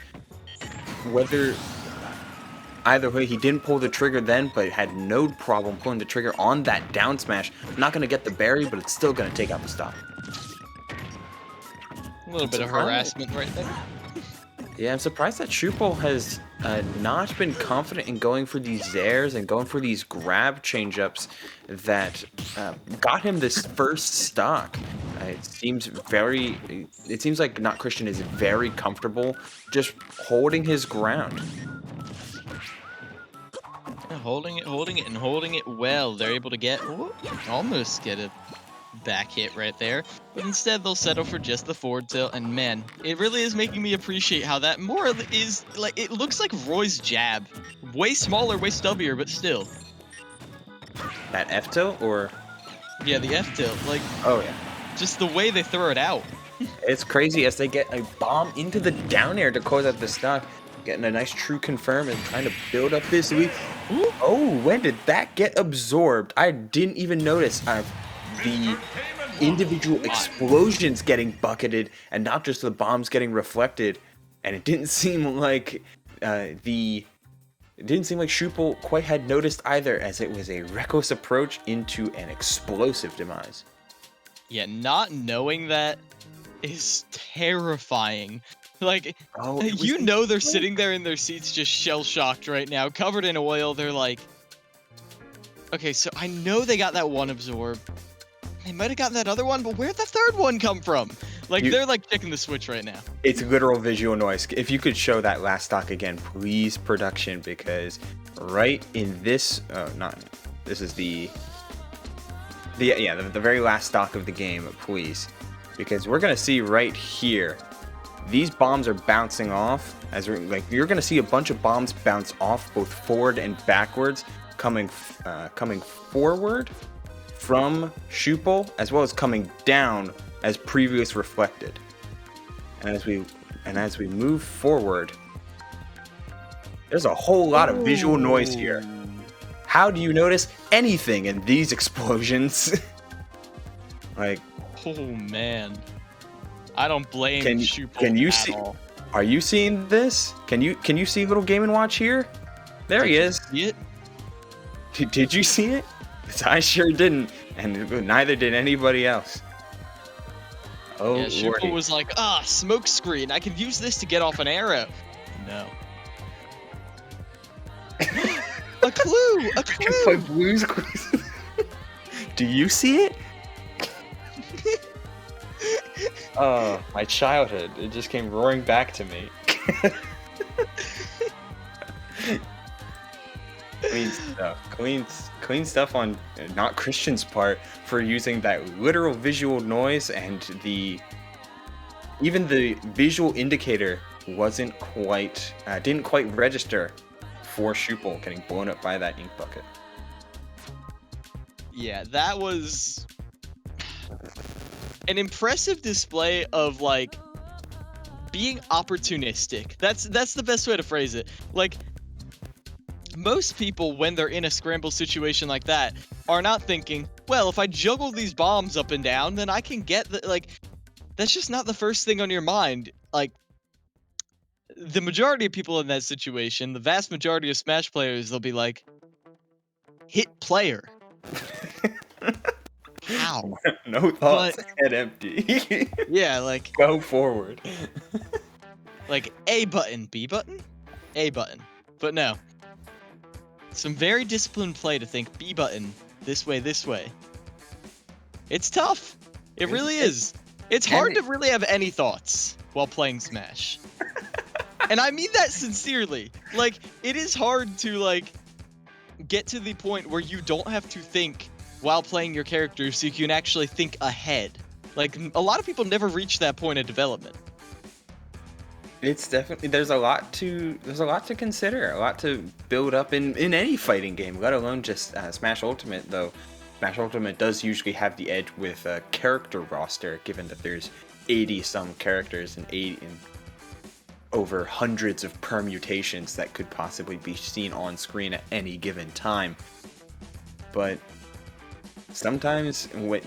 either way, he didn't pull the trigger then, but had no problem pulling the trigger on that down smash. Not going to get the berry, but it's still going to take out the stock. A little bit of harassment right there. Yeah, I'm surprised that Schuple has not been confident in going for these airs and going for these grab change-ups that got him this first stock. It seems like Not Christian is very comfortable just holding his ground. Yeah, holding it, and holding it well. They're able to get, almost get a back hit right there. But instead, they'll settle for just the forward tilt. And man, it really is making me appreciate how that more is, like, it looks like Roy's jab. Way smaller, way stubbier, but still. That F tilt or? Yeah, the F tilt. Like, Oh, yeah. just the way they throw it out. It's crazy as they get a bomb into the down air to close out the stock. Getting a nice true confirm and trying to build up this lead. Ooh. Oh, when did that get absorbed? I didn't even notice the individual explosions getting bucketed and not just the bombs getting reflected. And it didn't seem like Schuppel quite had noticed either, as it was a reckless approach into an explosive demise. Yeah, not knowing that is terrifying. Like, you know they're sitting there in their seats just shell-shocked right now, covered in oil. They're like, okay, so I know they got that one absorb. They might have gotten that other one, but where'd the third one come from? Like, they're like checking the switch right now. It's literal visual noise. If you could show that last stock again, please, production, because right in this, this is the very last stock of the game, please, because we're gonna see right here. These bombs are bouncing off as you're gonna see a bunch of bombs bounce off both forward and backwards, coming forward from Schuppel as well as coming down as previous reflected. And as we move forward, there's a whole lot of visual noise here. How do you notice anything in these explosions? Like, oh man. I don't blame Schuppel Can you at see? all. Are you seeing this? Can you see little Game and Watch here? There he is. See it? Did you see it? 'Cause I sure didn't, and neither did anybody else. Oh, yeah, Schuppel was like, smoke screen. I can use this to get off an arrow. No. A clue! A clue! Play Blue's Clues. Do you see it? Oh, my childhood. It just came roaring back to me. Clean stuff on Not Christian's part for using that literal visual noise, and even the visual indicator didn't quite register for Schuppel getting blown up by that ink bucket. Yeah, that was an impressive display of, like, being opportunistic. That's the best way to phrase it. Like, most people, when they're in a scramble situation like that, are not thinking, well, if I juggle these bombs up and down, then I can get the, like, that's just not the first thing on your mind. Like, the majority of people in that situation, the vast majority of Smash players, they'll be like, hit player. How? No thoughts, head empty. Yeah, like, go forward. Like, A button, B button, A button. But no. Some very disciplined play to think B button, this way, this way. It's tough. It really is. It's hard to really have any thoughts while playing Smash. And I mean that sincerely. Like, it is hard to, like, get to the point where you don't have to think while playing your character, so you can actually think ahead. Like, a lot of people never reach that point of development. It's definitely, there's a lot to consider, a lot to build up in any fighting game, let alone just Smash Ultimate. Though Smash Ultimate does usually have the edge with a character roster, given that there's 80 some characters and over hundreds of permutations that could possibly be seen on screen at any given time. But sometimes what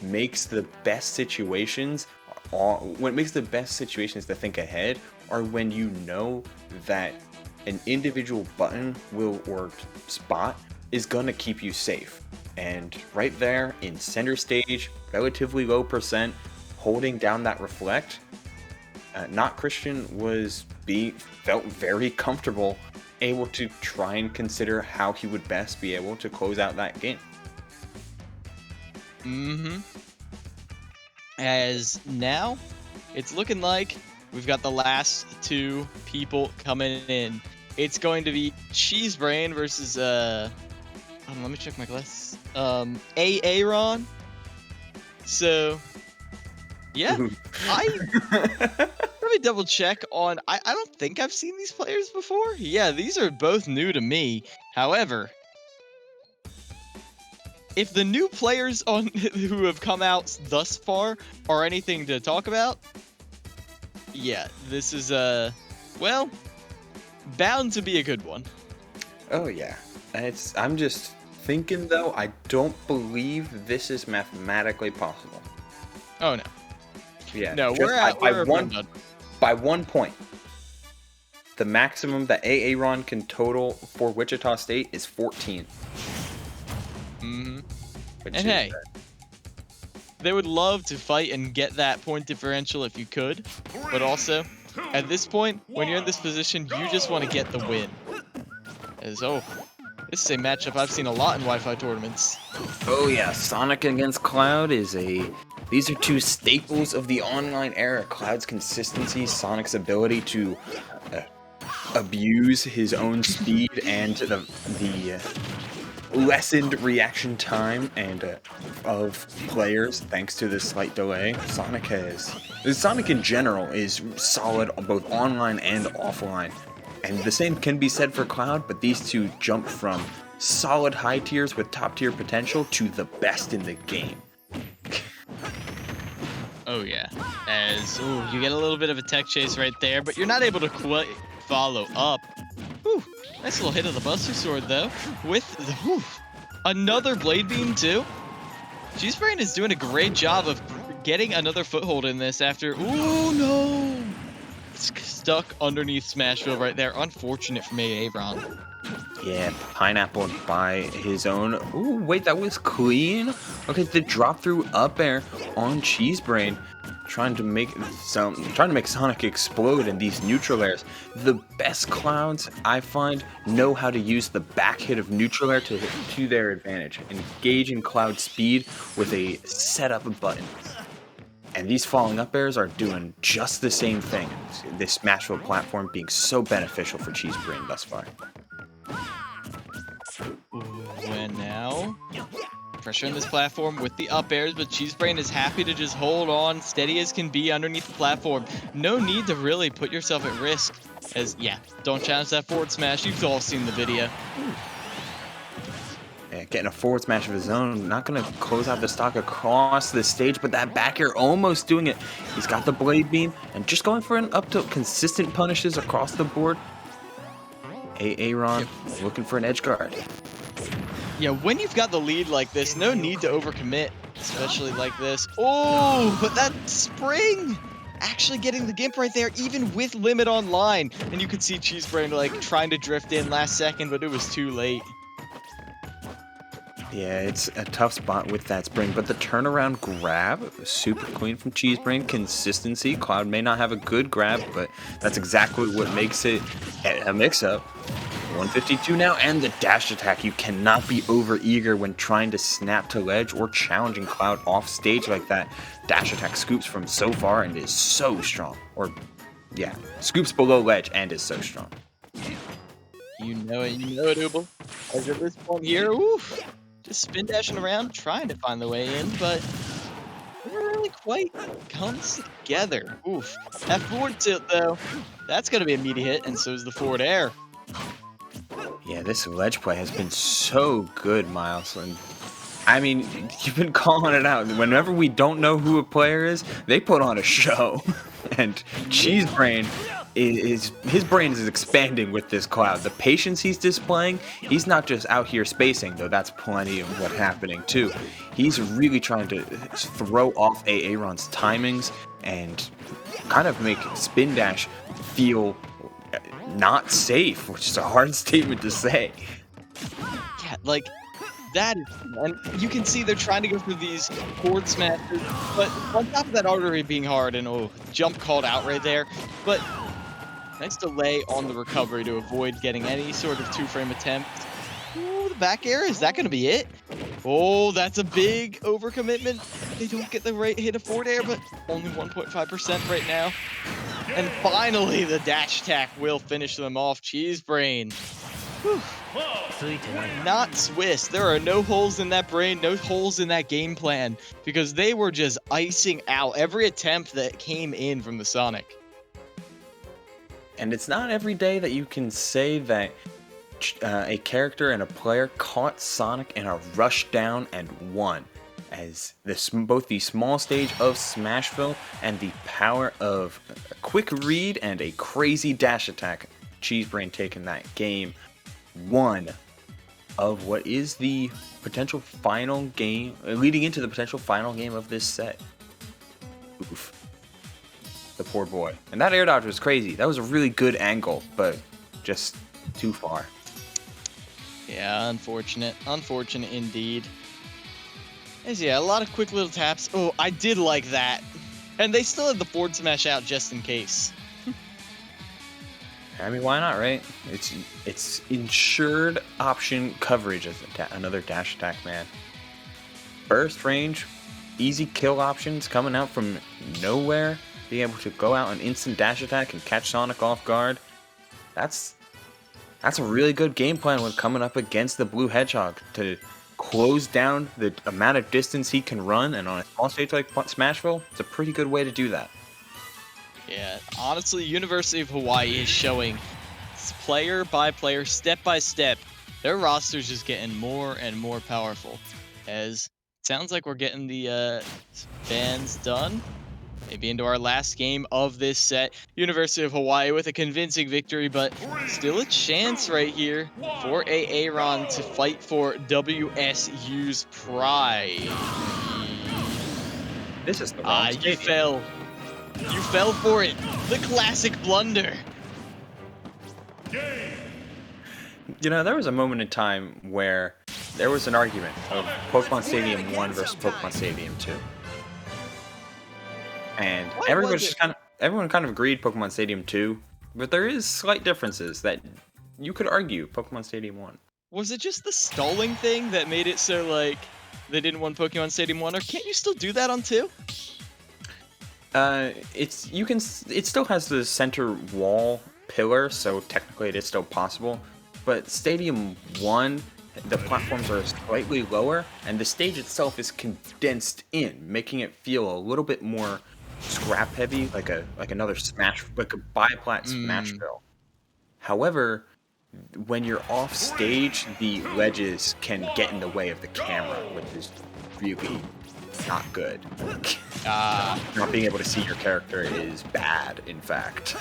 makes the best situations to think ahead are when you know that an individual button or spot is gonna keep you safe. And right there in center stage, relatively low percent, holding down that reflect, Not Christian felt very comfortable, able to try and consider how he would best be able to close out that game. As now, it's looking like we've got the last two people coming in. It's going to be Cheesebrain versus hold on, let me check my glasses. Aaron. So yeah, let me double check on. I don't think I've seen these players before. Yeah, these are both new to me. However, if the new players on who have come out thus far are anything to talk about, yeah, this is well, bound to be a good one. Oh yeah, I'm just thinking though, I don't believe this is mathematically possible. Oh no. Yeah. No, we're by 1 point. The maximum that Aaron can total for Wichita State is 14. And hey, they would love to fight and get that point differential if you could, but also, at this point, when you're in this position, you just want to get the win. This is a matchup I've seen a lot in Wi-Fi tournaments. Oh yeah, Sonic against Cloud these are two staples of the online era. Cloud's consistency, Sonic's ability to abuse his own speed and the lessened reaction time of players thanks to this slight delay. Sonic in general is solid both online and offline. And the same can be said for Cloud, but these two jump from solid high tiers with top tier potential to the best in the game. Oh yeah, you get a little bit of a tech chase right there, but you're not able to quite follow up. Whew, nice little hit of the Buster Sword though, with another Blade Beam too. Cheesebrain is doing a great job of getting another foothold in this after, oh no! It's stuck underneath Smashville right there. Unfortunate for Aaron. Yeah, pineapple by his own. Ooh, wait, that was clean. Okay, the drop through up air on Cheesebrain, trying to make Sonic explode in these neutral airs. The best Clouds I find know how to use the back hit of neutral air to their advantage, engaging Cloud speed with a setup button. And these falling up airs are doing just the same thing. This Smashville platform being so beneficial for Cheesebrain thus far. And now, pressure on this platform with the up airs, but Cheesebrain is happy to just hold on, steady as can be underneath the platform. No need to really put yourself at risk, as, yeah, don't challenge that forward smash. You've all seen the video. Yeah, getting a forward smash of his own, not going to close out the stock across the stage, but that back air almost doing it. He's got the Blade Beam, and just going for an up tilt, consistent punishes across the board. Aaron looking for an edge guard. Yeah, when you've got the lead like this, no need to overcommit, especially like this. Oh, but that spring actually getting the gimp right there, even with limit online. And you could see Cheesebrain like trying to drift in last second, but it was too late. Yeah, it's a tough spot with that spring, but the turnaround grab, super clean from Cheesebrain. Consistency, Cloud may not have a good grab, but that's exactly what makes it a mix-up. 152 now, and the dash attack. You cannot be over-eager when trying to snap to ledge or challenging Cloud off stage like that. Dash attack scoops from so far and is so strong. Or, yeah, scoops below ledge and is so strong. You know it, Uble. As at this point here, oof. Just spin dashing around, trying to find the way in, but it never really quite comes together. Oof. That forward tilt, though, that's going to be a meaty hit, and so is the forward air. Yeah, this ledge play has been so good, Miles. And I mean, you've been calling it out. Whenever we don't know who a player is, they put on a show. And Cheesebrain his brain is expanding with this Cloud. The patience he's displaying, he's not just out here spacing, though that's plenty of what's happening too. He's really trying to throw off Aaron's timings and kind of make Spin Dash feel not safe, which is a hard statement to say. Yeah, like, That is, and you can see they're trying to go through these forward smashes, but on top of that already being hard, and oh, jump called out right there. But nice delay on the recovery to avoid getting any sort of two-frame attempt. Ooh, the back air, is that going to be it? Oh, that's a big overcommitment. They don't get the right hit of forward air, but only 1.5% right now. And finally, the dash attack will finish them off. Cheese Brain. Whew. Not Swiss. There are no holes in that brain, no holes in that game plan, because they were just icing out every attempt that came in from the Sonic. And it's not every day that you can say that a character and a player caught Sonic in a rush down and won. As both the small stage of Smashville and the power of a quick read and a crazy dash attack, Cheesebrain taking that game. One of what is the potential final game, leading into the potential final game of this set. Oof. The poor boy. And that air dodge was crazy. That was a really good angle, but just too far. Yeah, unfortunate. Unfortunate indeed. Yeah, a lot of quick little taps. Oh, I did like that. And they still had the forward smash out just in case. I mean, why not, right? It's insured option coverage as another dash attack, man. Burst range, easy kill options coming out from nowhere. Being able to go out an instant dash attack and catch Sonic off guard. That's a really good game plan when coming up against the Blue Hedgehog to close down the amount of distance he can run, and on a small stage like Smashville, it's a pretty good way to do that. Yeah, honestly, University of Hawaii is showing player by player, step by step, their roster's just getting more and more powerful. As it sounds like we're getting the fans done. Maybe into our last game of this set. University of Hawaii with a convincing victory, but still a chance right here for Aaron to fight for WSU's pride. This is the wrong You fell. You fell for it. The classic blunder. You know, there was a moment in time where there was an argument of Pokemon Stadium 1 versus Pokemon Stadium 2. And everyone kind of agreed Pokemon Stadium 2, but there is slight differences that you could argue Pokemon Stadium 1. Was it just the stalling thing that made it so like they didn't want Pokemon Stadium 1, or can't you still do that on 2? It still has the center wall pillar, so technically it is still possible. But Stadium 1, the platforms are slightly lower, and the stage itself is condensed in, making it feel a little bit more scrap heavy, like another Smash, like a bi-plat Smashville. However, when you're off stage, the ledges can get in the way of the camera, which is really not good. Not being able to see your character is bad, in fact.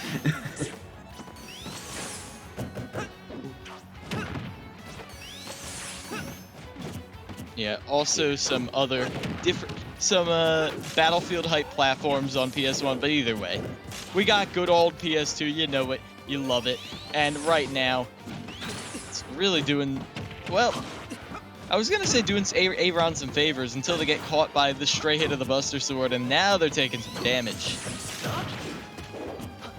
Yeah, also some other Battlefield hype platforms on PS1, but either way, we got good old PS2, you know it, you love it, and right now, it's really doing, well, I was gonna say doing Aaron some favors until they get caught by the stray hit of the Buster Sword, and now they're taking some damage.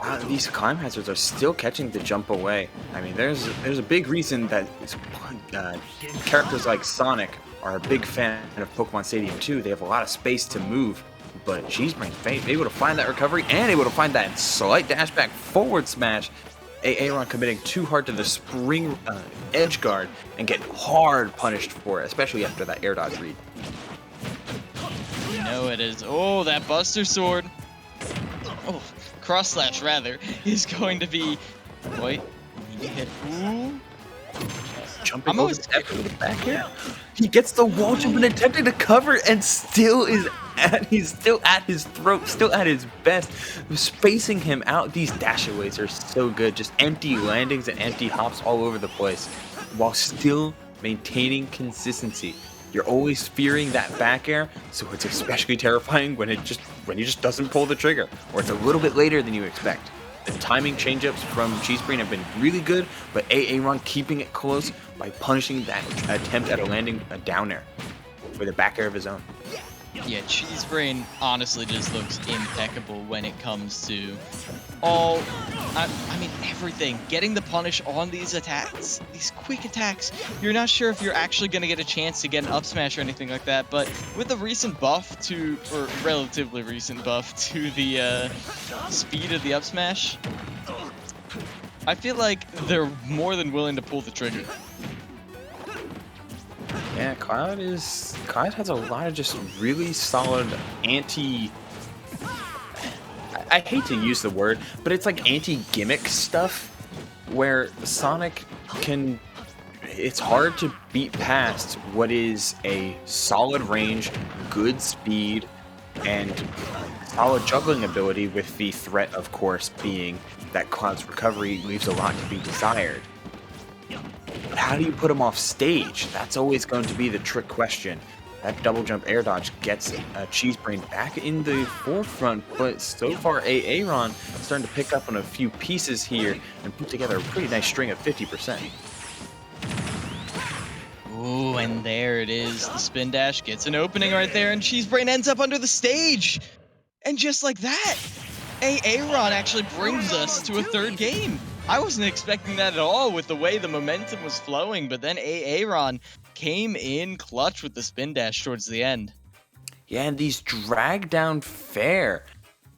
Wow, these climb hazards are still catching the jump away. I mean, there's a big reason that characters like Sonic are a big fan of Pokemon Stadium 2. They have a lot of space to move, but Cheesebrain able to find that recovery and able to find that slight dash back forward smash. Aaron committing too hard to the spring edge guard and getting hard punished for it, especially after that air dodge read. You know it is. Oh, that Buster Sword. Oh, cross slash rather is going to be. Wait, you hit. Ooh. Jumping over the back here. He gets the wall jump and attempting to cover, and he's still at his throat, still at his best, spacing him out. These dashaways are so good, just empty landings and empty hops all over the place, while still maintaining consistency. You're always fearing that back air, so it's especially terrifying when he just doesn't pull the trigger, or it's a little bit later than you expect. The timing changeups from Cheesebrain have been really good, but Aaron keeping it close by punishing that attempt at a landing down air with a back air of his own. Yeah, Cheesebrain honestly just looks impeccable when it comes to all, I mean, everything. Getting the punish on these attacks, these quick attacks. You're not sure if you're actually going to get a chance to get an up smash or anything like that, but with a recent buff to, or relatively recent buff to the speed of the up smash, I feel like they're more than willing to pull the trigger. Yeah, Cloud has a lot of just really solid I hate to use the word, but it's like anti-gimmick stuff where Sonic it's hard to beat past what is a solid range, good speed, and solid juggling ability, with the threat, of course, being that Cloud's recovery leaves a lot to be desired. But how do you put him off stage? That's always going to be the trick question. That double jump air dodge gets Cheesebrain back in the forefront, but so far Aaron starting to pick up on a few pieces here and put together a pretty nice string of 50%. Ooh, and there it is. The spin dash gets an opening right there, and Cheesebrain ends up under the stage. And just like that, Aaron actually brings us to a third game. I wasn't expecting that at all with the way the momentum was flowing, but then Aaron came in clutch with the spin dash towards the end. Yeah, and these drag down fair,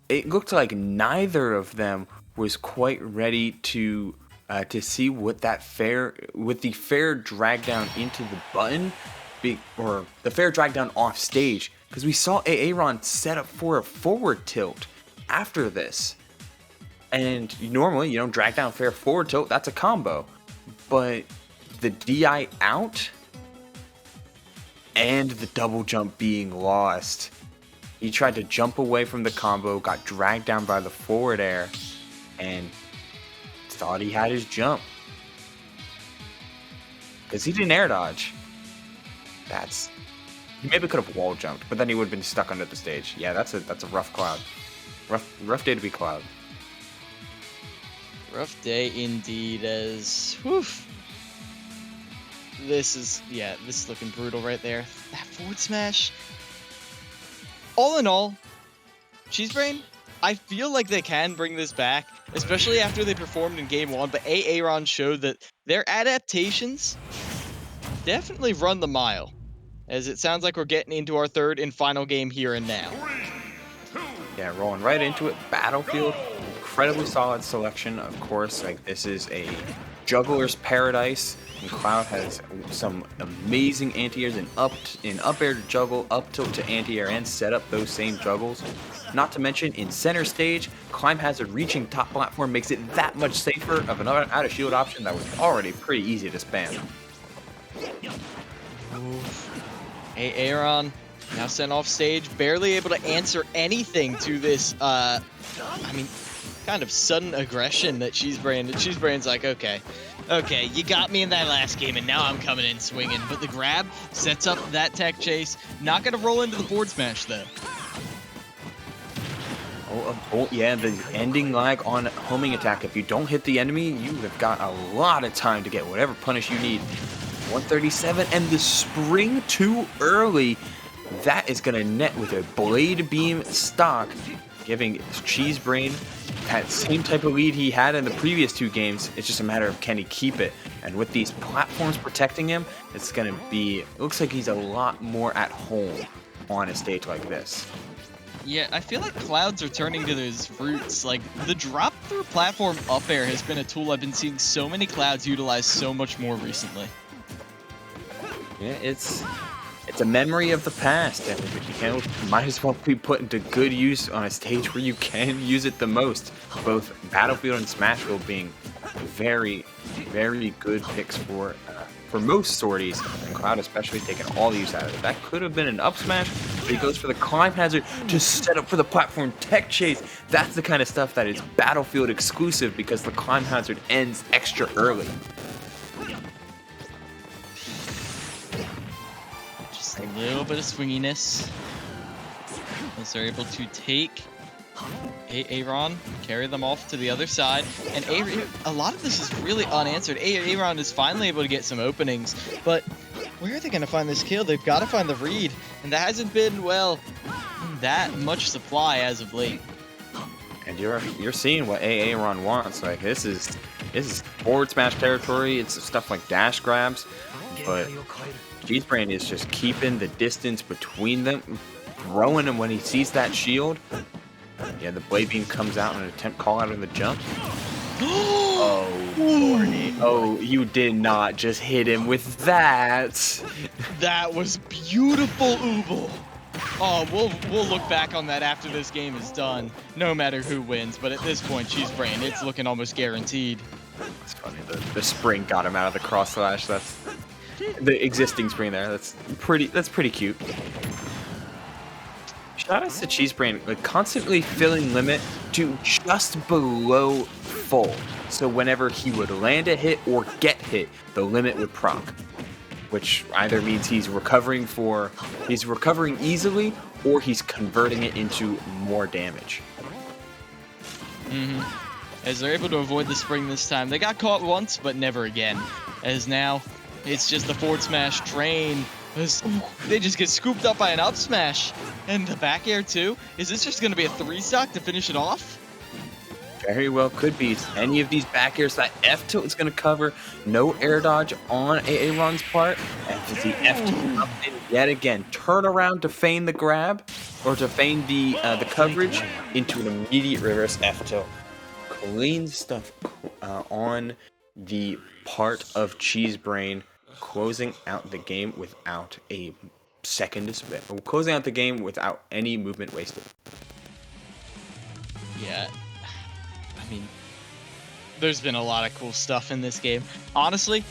it looked like neither of them was quite ready to see what that the fair drag down into the button, or the fair drag down off stage, because we saw Aaron set up for a forward tilt after this. And normally, you don't drag down fair forward tilt, that's a combo. But the DI out and the double jump being lost. He tried to jump away from the combo, got dragged down by the forward air, and thought he had his jump. Because he didn't air dodge. He maybe could have wall jumped, but then he would have been stuck under the stage. Yeah, that's a rough Cloud. Rough day to be Cloud. Rough day indeed, as whew. This is looking brutal right there. That forward smash. All in all, Cheesebrain, I feel like they can bring this back, especially after they performed in Game 1, but Aaron showed that their adaptations definitely run the mile, as it sounds like we're getting into our third and final game here and now. Yeah, rolling right into it. Battlefield, incredibly solid selection, of course. Like, this is a juggler's paradise, and Cloud has some amazing anti-airs in up air to juggle, up tilt to anti-air, and set up those same juggles. Not to mention, in center stage, Climb Hazard reaching top platform makes it that much safer of another out of shield option that was already pretty easy to spam. Aaron now sent off stage, barely able to answer anything to this, kind of sudden aggression that Cheesebrain's like, okay, you got me in that last game, and now I'm coming in swinging. But the grab sets up that tech chase. Not going to roll into the board smash, though. Yeah, the ending lag on homing attack. If you don't hit the enemy, you have got a lot of time to get whatever punish you need. 137, and the spring too early. That is going to net with a Blade Beam stock, giving Cheesebrain that same type of lead he had in the previous two games. It's just a matter of can he keep it. And with these platforms protecting him, it's going to be, it looks like he's a lot more at home on a stage like this. Yeah, I feel like Cloud's returning to those roots. Like, the drop through platform up air has been a tool I've been seeing so many Clouds utilize so much more recently. Yeah, it's a memory of the past, and you might as well be put into good use on a stage where you can use it the most. Both Battlefield and Smashville being very, very good picks for most sorties, and Cloud especially taking all the use out of it. That could have been an up smash, but he goes for the Climb Hazard to set up for the platform tech chase. That's the kind of stuff that is Battlefield exclusive, because the Climb Hazard ends extra early. A little bit of swinginess as they're able to take Aaron carry them off to the other side, and a lot of this is really unanswered. Aaron is finally able to get some openings, but where are they going to find this kill? They've got to find the read, and that hasn't been, well, that much supply as of late. And you're seeing what Aaron wants. Like this is forward smash territory. It's stuff like dash grabs, but Cheesebrain is just keeping the distance between them, throwing him when he sees that shield. Yeah, the Blade Beam comes out in an attempt call out on the jump. Oh, Lordy. Oh, you did not just hit him with that. That was beautiful, Ubel. Oh, we'll look back on that after this game is done, no matter who wins. But at this point, Cheesebrain, it's looking almost guaranteed. It's funny. The spring got him out of the cross slash. That's the existing spring there. That's pretty cute. Shout out to Cheesebrain, like constantly filling limit to just below full. So whenever he would land a hit or get hit, the limit would proc, which either means he's recovering easily or he's converting it into more damage. As they're able to avoid the spring this time. They got caught once, but never again. As now, it's just the forward smash train. They just get scooped up by an up smash. And the back air too. Is this just going to be a 3-stock to finish it off? Very well could be. Any of these back airs that F tilt is going to cover. No air dodge on Aaron's part. And the F tilt up in yet again. Turn around to feign the grab, or to feign the coverage into an immediate reverse F tilt. Clean stuff on the part of Cheesebrain, closing out the game without a second to spare. Closing out the game without any movement wasted. Yeah. I mean, there's been a lot of cool stuff in this game. Honestly,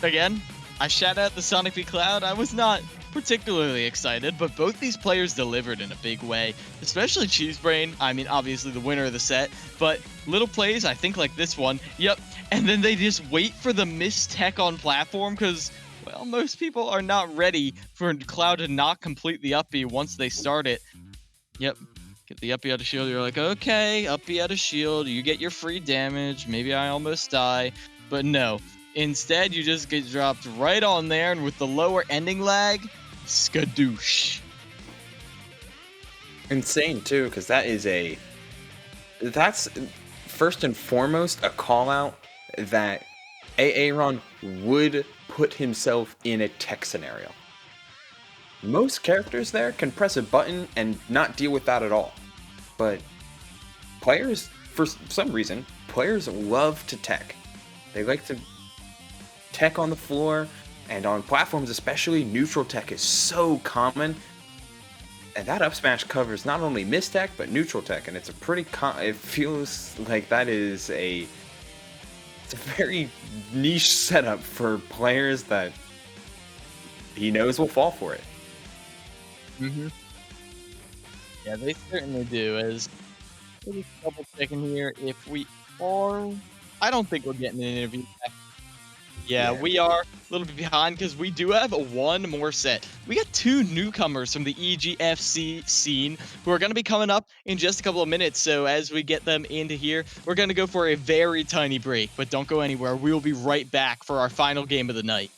again, I shout out the Sonic v Cloud. I was not particularly excited, but both these players delivered in a big way, especially Cheesebrain. I mean, obviously the winner of the set, but little plays, I think like this one, yep, and then they just wait for the missed tech on platform because, well, most people are not ready for Cloud to not complete the up B once they start it. Yep, get the up B out of shield, you're like, okay, up B out of shield, you get your free damage, maybe I almost die, but no. Instead, you just get dropped right on there, and with the lower ending lag, skadoosh. Insane too, because that's first and foremost a call out that Aaron would put himself in a tech scenario. Most characters there can press a button and not deal with that at all. But players, for some reason, players love to tech. They like to tech on the floor, and on platforms especially, neutral tech is so common. And that up smash covers not only miss tech, but neutral tech, and it's a pretty it feels like that is it's a very niche setup for players that he knows will fall for it. Yeah, they certainly do. As we'll just double checking here if we are. I don't think we're getting an interview back. Yeah, we are a little bit behind because we do have one more set. We got two newcomers from the EGFC scene who are going to be coming up in just a couple of minutes. So as we get them into here, we're going to go for a very tiny break, but don't go anywhere. We will be right back for our final game of the night.